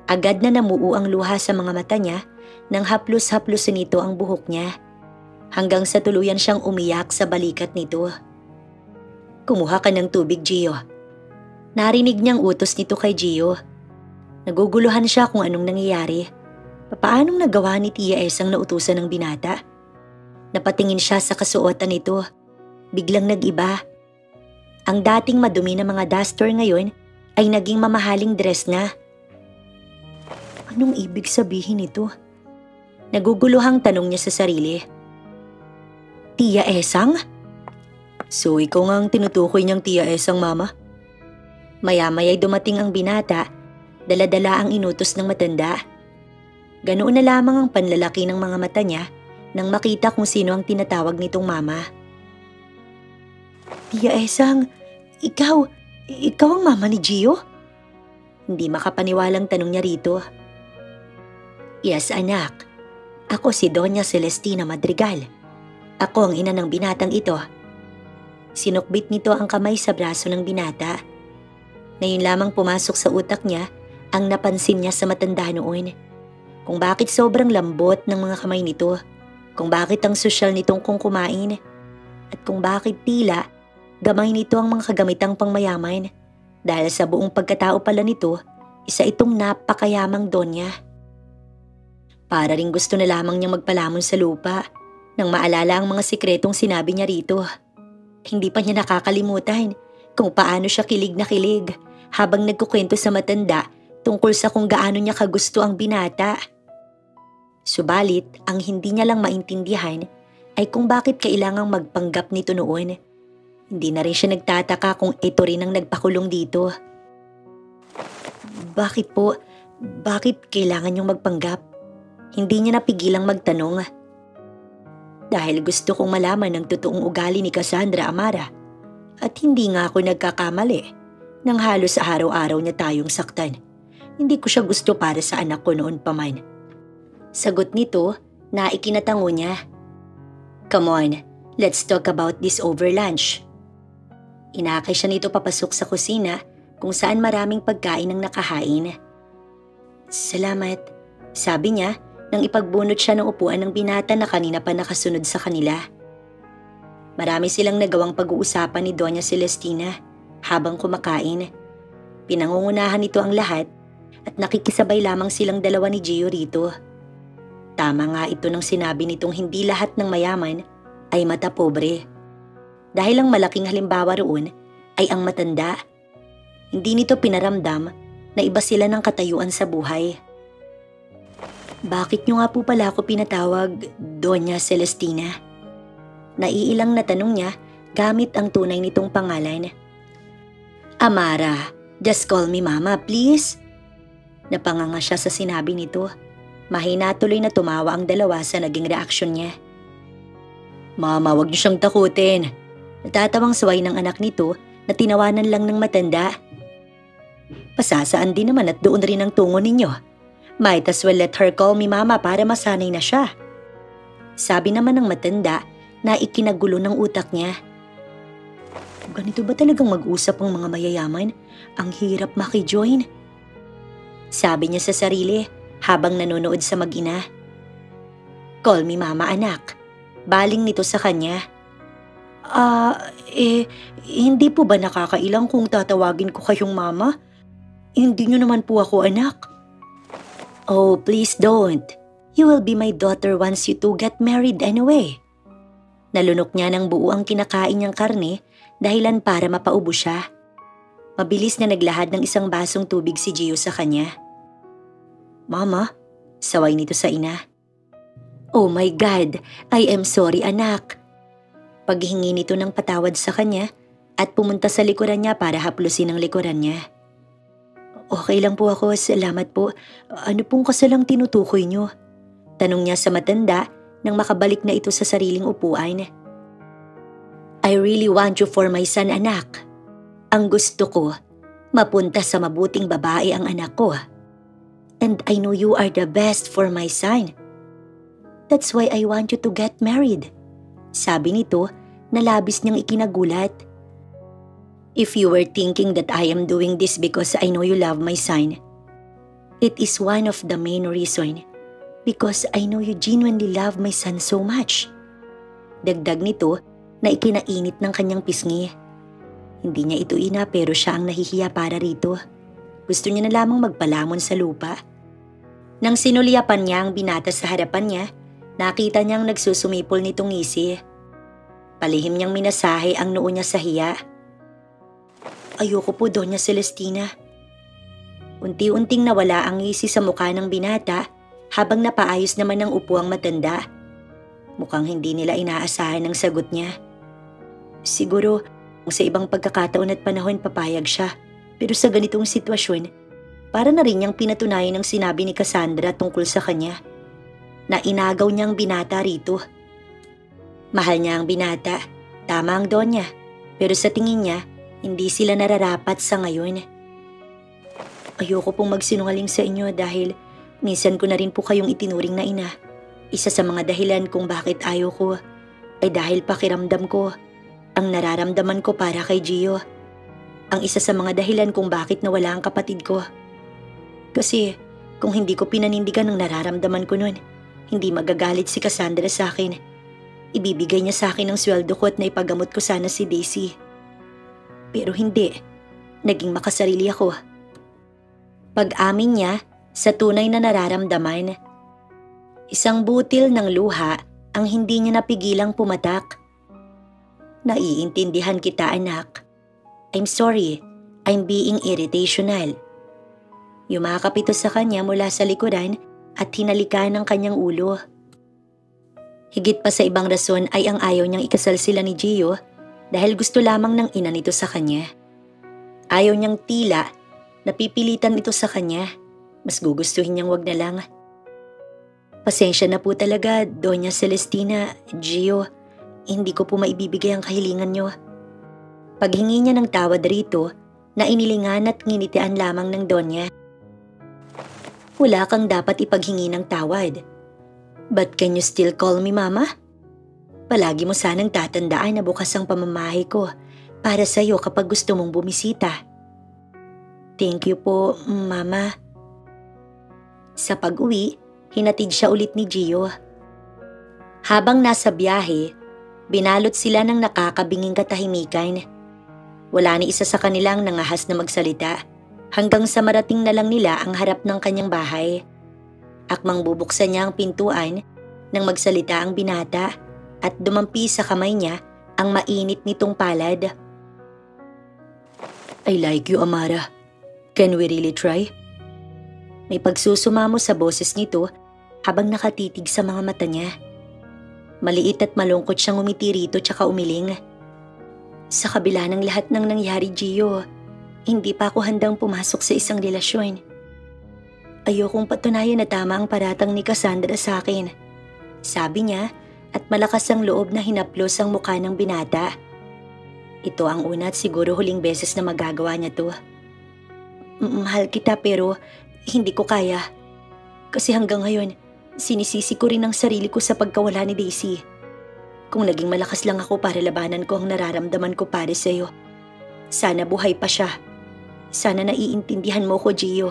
Agad na namuo ang luha sa mga mata niya nang haplos-haplosin nito ang buhok niya. Hanggang sa tuluyan siyang umiyak sa balikat nito. Kumuha ka ng tubig, Gio. Narinig niyang utos nito kay Gio. Naguguluhan siya kung anong nangyayari. Paanong nagawa ni Tia Esang nautusan ng binata? Napatingin siya sa kasuotan nito. Biglang nag-iba. Ang dating madumi na mga duster ngayon ay naging mamahaling dress na. Anong ibig sabihin nito? Naguguluhang tanong niya sa sarili. Tia Esang? So ikaw nga ang tinutukoy niyang Tia Esang, Mama? Maya-maya'y dumating ang binata, dala-dala ang inutos ng matanda. Ganoon na lamang ang panlalaki ng mga mata niya nang makita kung sino ang tinatawag nitong Mama. Tia Esang, ikaw ang mama ni Gio? Hindi makapaniwalang tanong niya rito. Yes, anak. Ako si Doña Celestina Madrigal. Ako ang ina ng binatang ito. Sinukbit nito ang kamay sa braso ng binata. Ngayon lamang pumasok sa utak niya ang napansin niya sa matanda noon. Kung bakit sobrang lambot ng mga kamay nito, kung bakit ang sosyal nitong kung kumain, at kung bakit tila gamay nito ang mga kagamitang pangmayaman dahil sa buong pagkatao pala nito, isa itong napakayamang donya. Para ring gusto na lamang niyang magpalamon sa lupa nang maalala ang mga sikretong sinabi niya rito. Hindi pa niya nakakalimutan kung paano siya kilig na kilig habang nagkukwento sa matanda tungkol sa kung gaano niya kagusto ang binata. Subalit, ang hindi niya lang maintindihan ay kung bakit kailangang magpanggap nito noon. Hindi na rin siya nagtataka kung ito rin ang nagpakulong dito. Bakit po? Bakit kailangan niyong magpanggap? Hindi niya napigilang magtanong. Dahil gusto kong malaman ang totoong ugali ni Cassandra, Amara. At hindi nga ako nagkakamali nang halos araw-araw niya tayong saktan. Hindi ko siya gusto para sa anak ko noon pa man. Sagot nito na ikinatango niya. Come on, let's talk about this over lunch. Inakay siya nito papasok sa kusina kung saan maraming pagkain ang nakahain. Salamat, sabi niya nang ipagbunot siya ng upuan ng binata na kanina pa nakasunod sa kanila. Marami silang nagawang pag-uusapan ni Doña Celestina habang kumakain. Pinangungunahan nito ang lahat at nakikisabay lamang silang dalawa ni Gio rito. Tama nga ito nang sinabi nitong hindi lahat ng mayaman ay mata pobre. Dahil ang malaking halimbawa roon ay ang matanda. Hindi nito pinaramdam na iba sila ng katayuan sa buhay. Bakit niyo nga po pala ako pinatawag Doña Celestina? Naiilang na tanong niya gamit ang tunay nitong pangalan. Amara, just call me Mama, please. Napanganga siya sa sinabi nito. Mahina tuloy na tumawa ang dalawa sa naging reaksyon niya. Mama, wag niyo siyang takutin. Natatawang suway ng anak nito na tinawanan lang ng matanda. Pasasaan din naman at doon rin ang tungo ninyo. Might as well let her call me Mama para masanay na siya. Sabi naman ng matanda na ikinagulo ng utak niya. Ganito ba talagang mag-usap ang mga mayayaman? Ang hirap makijoin. Sabi niya sa sarili habang nanonood sa mag-ina. Call me Mama, anak. Baling nito sa kanya. Hindi po ba nakakailang kung tatawagin ko kayong Mama? Hindi niyo naman po ako anak. Oh, please don't. You will be my daughter once you two get married anyway. Nalunok niya ng buo ang kinakain niyang karne dahilan para mapaubo siya. Mabilis na naglahad ng isang basong tubig si Gio sa kanya. Mama, saway nito sa ina. Oh my God, I am sorry anak. Paghingi nito ng patawad sa kanya at pumunta sa likuran niya para haplusin ang likuran niya. Okay lang po ako, salamat po. Ano pong kasalang tinutukoy niyo? Tanong niya sa matanda nang makabalik na ito sa sariling upuan. I really want you for my son, anak. Ang gusto ko, mapunta sa mabuting babae ang anak ko. And I know you are the best for my son. That's why I want you to get married. Sabi nito na labis niyang ikinagulat. If you were thinking that I am doing this because I know you love my son, it is one of the main reason because I know you genuinely love my son so much. Dagdag nito na ikinainit ng kanyang pisngi. Hindi niya ito ina pero siya ang nahihiya para rito. Gusto niya na lamang magpalamon sa lupa. Nang sinulyapan niya ang binata sa harapan niya, nakita niyang nagsusumipol nitong ngisi. Palihim niyang minasahe ang noo niya sa hiya. Ayoko po, Doña Celestina. Unti-unting nawala ang ngisi sa mukha ng binata habang napaayos naman ng upo ang matanda. Mukhang hindi nila inaasahan ang sagot niya. Siguro, sa ibang pagkakataon at panahon papayag siya. Pero sa ganitong sitwasyon, para na rin niyang pinatunayan ang sinabi ni Cassandra tungkol sa kanya. Na inagaw niyang binata rito. Mahal niya ang binata, tama ang Donya. Pero sa tingin niya, hindi sila nararapat sa ngayon. Ayoko pong magsinungaling sa inyo dahil minsan ko na rin po kayong itinuring na ina. Isa sa mga dahilan kung bakit ayaw ko ay dahil pakiramdam ko ang nararamdaman ko para kay Gio. Ang isa sa mga dahilan kung bakit nawala ang kapatid ko. Kasi kung hindi ko pinanindigan ang nararamdaman ko nun, hindi magagalit si Cassandra sa akin. Ibibigay niya sa akin ang sweldo ko at naipagamot ko sana si Daisy. Pero hindi. Naging makasarili ako. Pag-amin niya sa tunay na nararamdaman. Isang butil ng luha ang hindi niya napigilang pumatak. Naiintindihan kita, anak. I'm sorry. I'm being irritational. Yumakap ito sa kanya mula sa likuran at hinalikan ng kanyang ulo. Higit pa sa ibang rason ay ang ayaw niyang ikasal sila ni Gio dahil gusto lamang ng ina nito sa kanya. Ayaw niyang tila napipilitan ito sa kanya. Mas gugustuhin niyang wag na lang. Pasensya na po talaga, Doña Celestina, Gio. Hindi ko po maibibigay ang kahilingan niyo. Paghingi niya ng tawad rito, na inilingan at nginitian lamang ng Donya. Wala kang dapat ipaghingi ng tawad. But can you still call me Mama? Palagi mo sanang tatandaan na bukas ang pamamahay ko para sa'yo kapag gusto mong bumisita. Thank you po, Mama. Sa pag-uwi, hinatid siya ulit ni Gio. Habang nasa biyahe, binalot sila ng nakakabinging katahimikan. Wala ni isa sa kanilang nangahas na magsalita. Hanggang sa marating na lang nila ang harap ng kanyang bahay. Akmang bubuksan niya ang pintuan nang magsalita ang binata at dumampi sa kamay niya ang mainit nitong palad. I like you, Amara. Can we really try? May pagsusumamo sa boses nito habang nakatitig sa mga mata niya. Maliit at malungkot siyang umiti rito tsaka umiling. Sa kabila ng lahat ng nangyari, Gio, hindi pa ako handang pumasok sa isang relasyon. Ayokong patunayan na tama ang paratang ni Cassandra sa akin. Sabi niya at malakas ang loob na hinaplos ang mukha ng binata. Ito ang una at siguro huling beses na magagawa niya to. Mahal kita pero hindi ko kaya. Kasi hanggang ngayon, sinisisi ko rin ang sarili ko sa pagkawala ni Daisy. Kung naging malakas lang ako para labanan ko ang nararamdaman ko para sa'yo, sana buhay pa siya. Sana naiintindihan mo ko, Gio.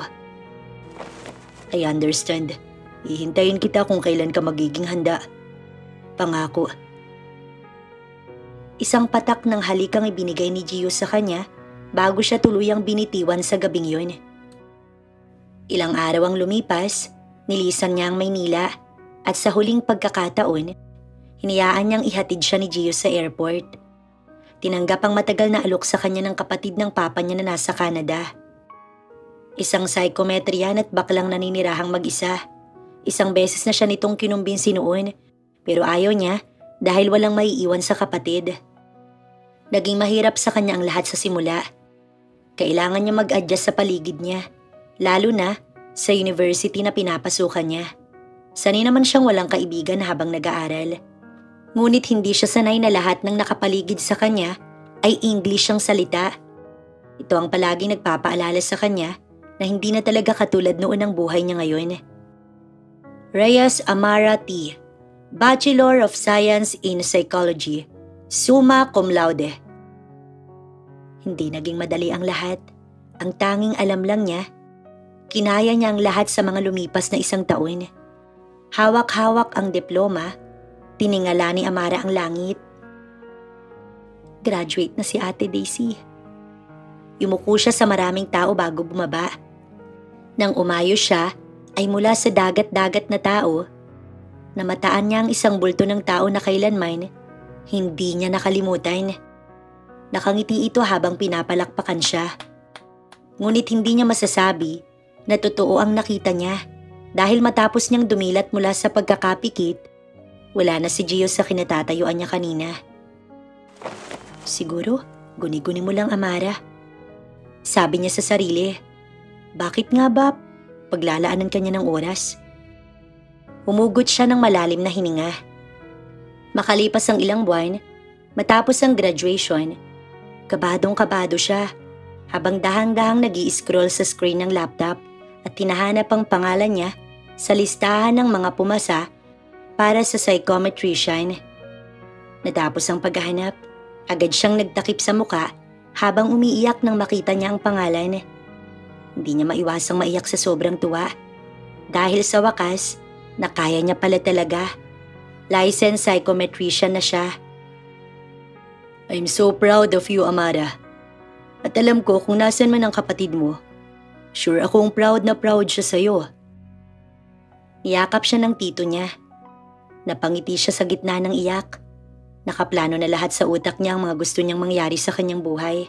I understand. Hihintayin kita kung kailan ka magiging handa. Pangako. Isang patak ng halikang ibinigay ni Gio sa kanya bago siya tuluyang binitiwan sa gabing yun. Ilang araw ang lumipas, nilisan niya ang Maynila at sa huling pagkakataon, hinayaan niyang ihatid siya ni Gio sa airport. Tinanggap ang matagal na alok sa kanya ng kapatid ng papa niya na nasa Canada. Isang psychometrian at baklang naninirahang mag-isa. Isang beses na siya nitong kinumbinsi noon, pero ayaw niya dahil walang maiiwan sa kapatid. Naging mahirap sa kanya ang lahat sa simula. Kailangan niya mag-adjust sa paligid niya, lalo na sa university na pinapasukan niya. Sanay naman siyang walang kaibigan habang nag-aaral. Ngunit hindi siya sanay na lahat ng nakapaligid sa kanya ay English ang salita. Ito ang palaging nagpapaalala sa kanya na hindi na talaga katulad noon ang buhay niya ngayon. Reyes Amara T. Bachelor of Science in Psychology, summa cum laude. Hindi naging madali ang lahat. Ang tanging alam lang niya, kinaya niya ang lahat sa mga lumipas na isang taon. Hawak-hawak ang diploma, tiningala ni Amara ang langit. Graduate na si Ate Daisy. Yumuko siya sa maraming tao bago bumaba. Nang umayo siya, ay mula sa dagat-dagat na tao, namataan niya ang isang bulto ng tao na kailanman hindi niya nakalimutan. Nakangiti ito habang pinapalakpakan siya. Ngunit hindi niya masasabi na totoo ang nakita niya dahil matapos niyang dumilat mula sa pagkakapikit, wala na si Gio sa kinatatayuan niya kanina. Siguro, guni-guni mo lang, Amara. Sabi niya sa sarili. Bakit nga ba paglalaanan kanya ng oras? Humugot siya ng malalim na hininga. Makalipas ang ilang buwan, matapos ang graduation, kabadong-kabado siya habang dahang-dahang nag-i-scroll sa screen ng laptop at tinahanap ang pangalan niya sa listahan ng mga pumasa para sa psychometrician. Natapos ang paghahanap, agad siyang nagtakip sa muka habang umiiyak nang makita niya ang pangalan. Hindi niya maiwasang maiyak sa sobrang tuwa dahil sa wakas, nakaya niya pala talaga. Licensed psychometrician na siya. I'm so proud of you, Amara. At alam ko kung nasan man ang kapatid mo, sure akong proud na proud siya sa'yo. Niyakap siya ng tito niya. Napangiti siya sa gitna ng iyak. Nakaplano na lahat sa utak niya ang mga gusto niyang mangyari sa kanyang buhay.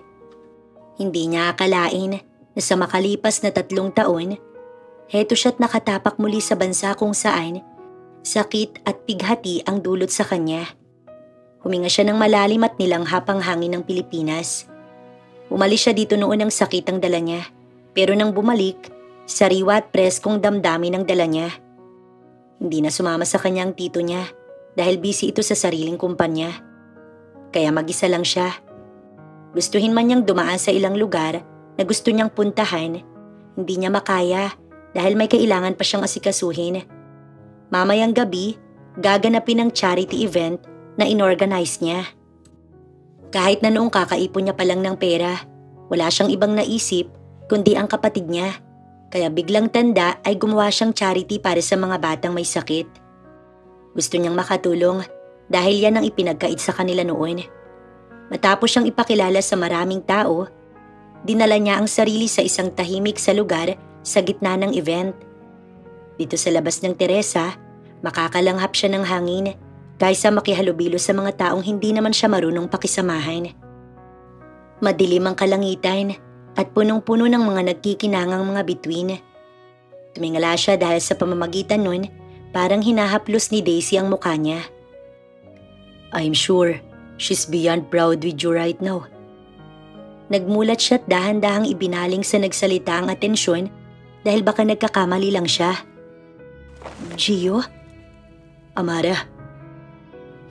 Hindi niya akalain na sa makalipas na 3 taon, heto siya't nakatapak muli sa bansa kung saan sakit at pighati ang dulot sa kanya. Huminga siya ng malalim at nilanghap ang hangin ng Pilipinas. Umalis siya dito noon ng sakit ang dala niya, pero nang bumalik, sariwa at preskong damdamin ang dala niya. Hindi na sumama sa kanya ang tito niya dahil busy ito sa sariling kumpanya. Kaya mag-isa lang siya. Gustuhin man niyang dumaan sa ilang lugar na gusto niyang puntahan, hindi niya makaya dahil may kailangan pa siyang asikasuhin. Mamayang gabi, gaganapin ang charity event na inorganize niya. Kahit na noong kakaipon niya pa lang ng pera, wala siyang ibang naisip kundi ang kapatid niya. Kaya biglang tanda ay gumawa siyang charity para sa mga batang may sakit. Gusto niyang makatulong dahil yan ang ipinagkait sa kanila noon. Matapos siyang ipakilala sa maraming tao, dinala niya ang sarili sa isang tahimik sa lugar sa gitna ng event. Dito sa labas ng Teresa, makakalanghap siya ng hangin kaysa makihalubilo sa mga taong hindi naman siya marunong pakisamahan. Madilim ang kalangitan at punong-puno ng mga nagkikinangang mga bituin. Tumingala siya dahil sa pamamagitan nun, parang hinahaplos ni Daisy ang mukha niya. I'm sure she's beyond proud with you right now. Nagmulat siya at dahan-dahang ibinaling sa nagsalita ang atensyon dahil baka nagkakamali lang siya. Gio? Amara?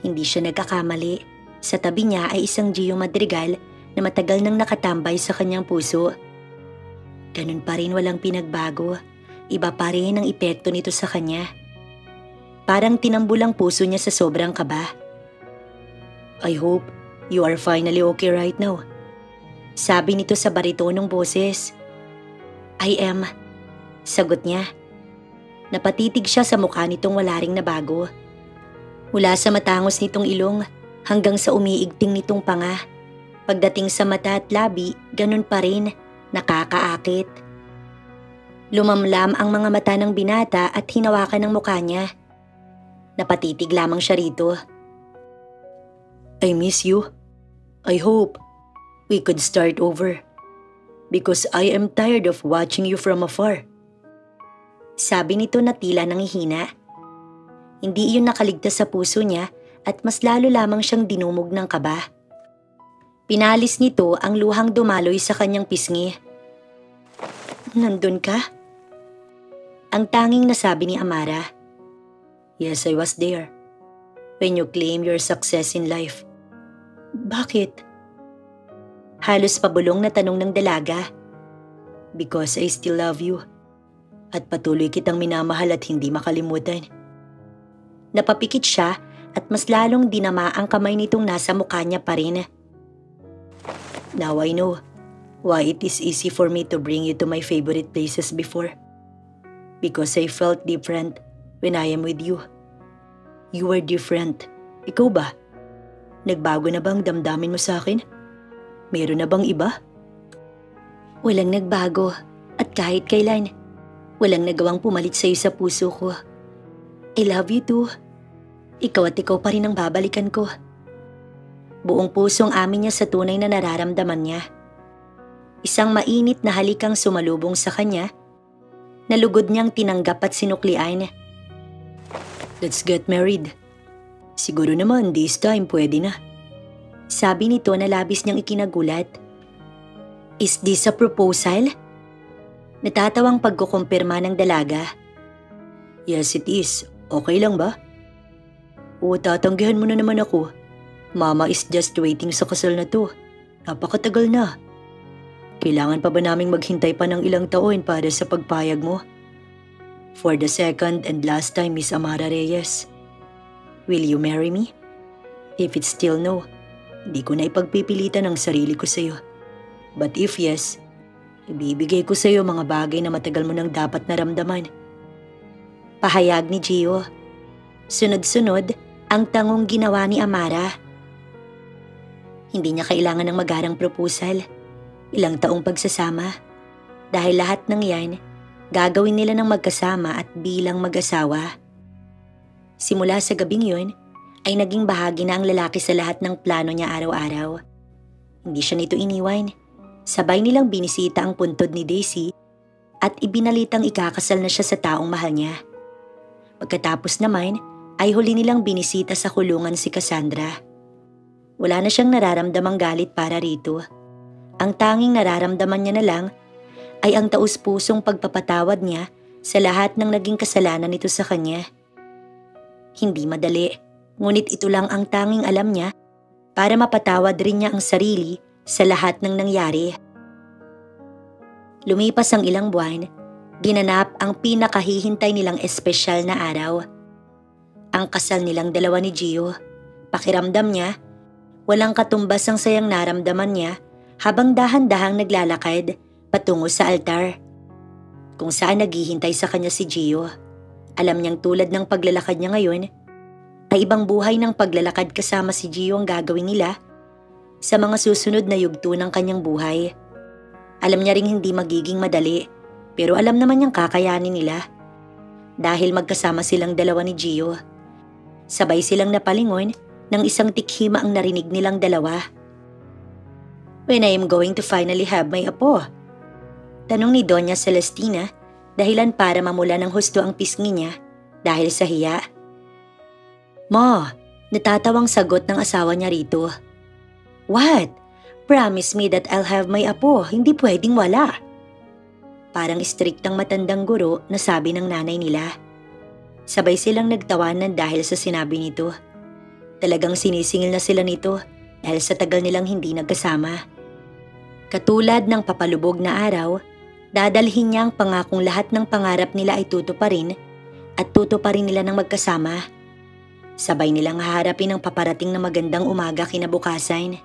Hindi siya nagkakamali. Sa tabi niya ay isang Gio Madrigal na matagal nang nakatambay sa kanyang puso. Ganun pa rin walang pinagbago. Iba pa rin ang epekto nito sa kanya. Parang tinambul ang puso niya sa sobrang kaba. I hope you are finally okay right now. Sabi nito sa baritonong boses. I am. Sagot niya. Napatitig siya sa mukha nitong wala ring nabago. Mula sa matangos nitong ilong hanggang sa umiigting nitong panga. Pagdating sa mata at labi, ganun pa rin, nakakaakit. Lumamlam ang mga mata ng binata at hinawakan ng mukha niya. Napatitig lamang siya rito. I miss you. I hope we could start over. Because I am tired of watching you from afar. Sabi nito na tila nangihina. Hindi iyon nakaligtas sa puso niya at mas lalo lamang siyang dinumog ng kaba. Pinalis nito ang luhang dumaloy sa kanyang pisngi. Nandun ka? Ang tanging nasabi ni Amara. Yes, I was there. When you claim your success in life. Bakit? Halos pabulong na tanong ng dalaga. Because I still love you. At patuloy kitang minamahal at hindi makalimutan. Napapikit siya at mas lalong dinama ang kamay nitong nasa mukha niya pa rin. Now I know why it is easy for me to bring you to my favorite places before. Because I felt different when I am with you. You were different. Ikaw ba? Nagbago na bang damdamin mo sa akin? Meron na bang iba? Walang nagbago at kahit kailan, walang nagawang pumalit sa'yo sa puso ko. I love you too. Ikaw at ikaw pa rin ang babalikan ko. Buong pusong amin niya sa tunay na nararamdaman niya. Isang mainit na halikang sumalubong sa kanya, na lugod niyang tinanggap at sinuklian. Let's get married. Siguro naman this time pwede na. Sabi nito na labis niyang ikinagulat. Is this a proposal? Natatawang pagkukumpirma ng dalaga. Yes, it is. Okay lang ba? O tatanggihan mo na naman ako. Mama is just waiting sa kasal na to. Napakatagal na. Kailangan pa ba naming maghintay pa ng ilang taon para sa pagpayag mo? For the second and last time, Miss Amara Reyes. Will you marry me? If it's still no, hindi ko na ipagpipilitan ang sarili ko sa'yo. But if yes, ibibigay ko sa'yo mga bagay na matagal mo nang dapat naramdaman. Pahayag ni Gio. Sunod-sunod ang tangong ginawa ni Amara. Hindi niya kailangan ng magarang proposal. Ilang taong pagsasama. Dahil lahat ng yan, gagawin nila ng magkasama at bilang mag-asawa. Simula sa gabing yun, ay naging bahagi na ang lalaki sa lahat ng plano niya araw-araw. Hindi siya nito iniwan. Sabay nilang binisita ang puntod ni Daisy at ibinalitang ikakasal na siya sa taong mahal niya. Pagkatapos naman, ay huli nilang binisita sa kulungan si Cassandra. Wala na siyang nararamdamang galit para rito. Ang tanging nararamdaman niya na lang ay ang taus-pusong pagpapatawad niya sa lahat ng naging kasalanan nito sa kanya. Hindi madali, ngunit ito lang ang tanging alam niya para mapatawad rin niya ang sarili sa lahat ng nangyari. Lumipas ang ilang buwan, ginanap ang pinakahihintay nilang espesyal na araw. Ang kasal nilang dalawa ni Gio. Pakiramdam niya, walang katumbas ang sayang naramdaman niya habang dahan-dahang naglalakad patungo sa altar. Kung saan naghihintay sa kanya si Gio. Alam niyang tulad ng paglalakad niya ngayon, ay ibang buhay ng paglalakad kasama si Gio ang gagawin nila sa mga susunod na yugto ng kanyang buhay. Alam niya ring hindi magiging madali, pero alam naman niyang kakayanin nila. Dahil magkasama silang dalawa ni Gio. Sabay silang napalingon nang isang tikhima ang narinig nilang dalawa. When I am going to finally have my apo? Tanong ni Doña Celestina, dahilan para mamula ng husto ang pisngi niya dahil sa hiya. Ma, natatawang sagot ng asawa niya rito. What? Promise me that I'll have my apo, hindi pwedeng wala. Parang striktang matandang guro na sabi ng nanay nila. Sabay silang nagtawanan dahil sa sinabi nito. Talagang sinisingil na sila nito dahil sa tagal nilang hindi nagkasama. Katulad ng papalubog na araw, dadalhin niya ang pangakong lahat ng pangarap nila ay tutuparin at tutuparin nila ng magkasama. Sabay nilang haharapin ang paparating na magandang umaga kinabukasan.